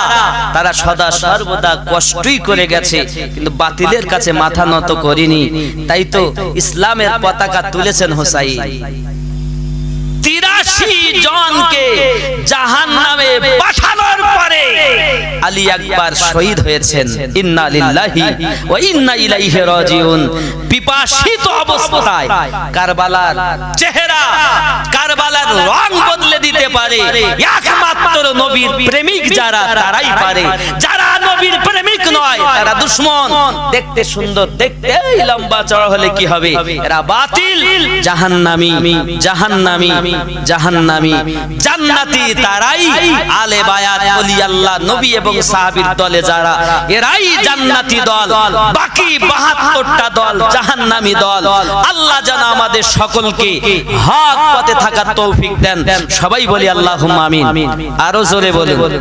তারা সদা সর্বদা কষ্টই করে গেছে, কিন্তু বাতিলের কাছে মাথা নত করেনি। তাই তো ইসলামের পতাকা তুলেছেন হোসাইন। 83 জনকে জাহান্নামে পাঠানোর পরে আলী আকবর শহীদ হয়েছেন। ইন্না লিল্লাহি ওয়া ইন্না ইলাইহি রাজিউন। পিপাসিত অবস্থায় কারবালার চেহারা, কারবালার রং বদলে দিতে পারে একমাত্র নবীর প্রেমিক যারা, তারাই পারে। যারা নবীর প্রেমিক নয় তারা দুশমন। দেখতে সুন্দর, দেখতে লম্বা চড়া হলে কি হবে, এরা বাতিল, জাহান্নামী, জাহান্নামী, জাহান্নামী। জান্নাতি তারাই আলে বায়াত, ওলি আল্লাহ, নবী এবং সাহাবীর দলে যারা, এরাই জান্নাতি দল। বাকি 72টা দল জাহান্নামী দল। আল্লাহ যেন আমাদের সকলকে হক পথে থাকার তৌফিক দেন। সবাই বলি আল্লাহুম্মা আমিন। আরো জোরে বলুন।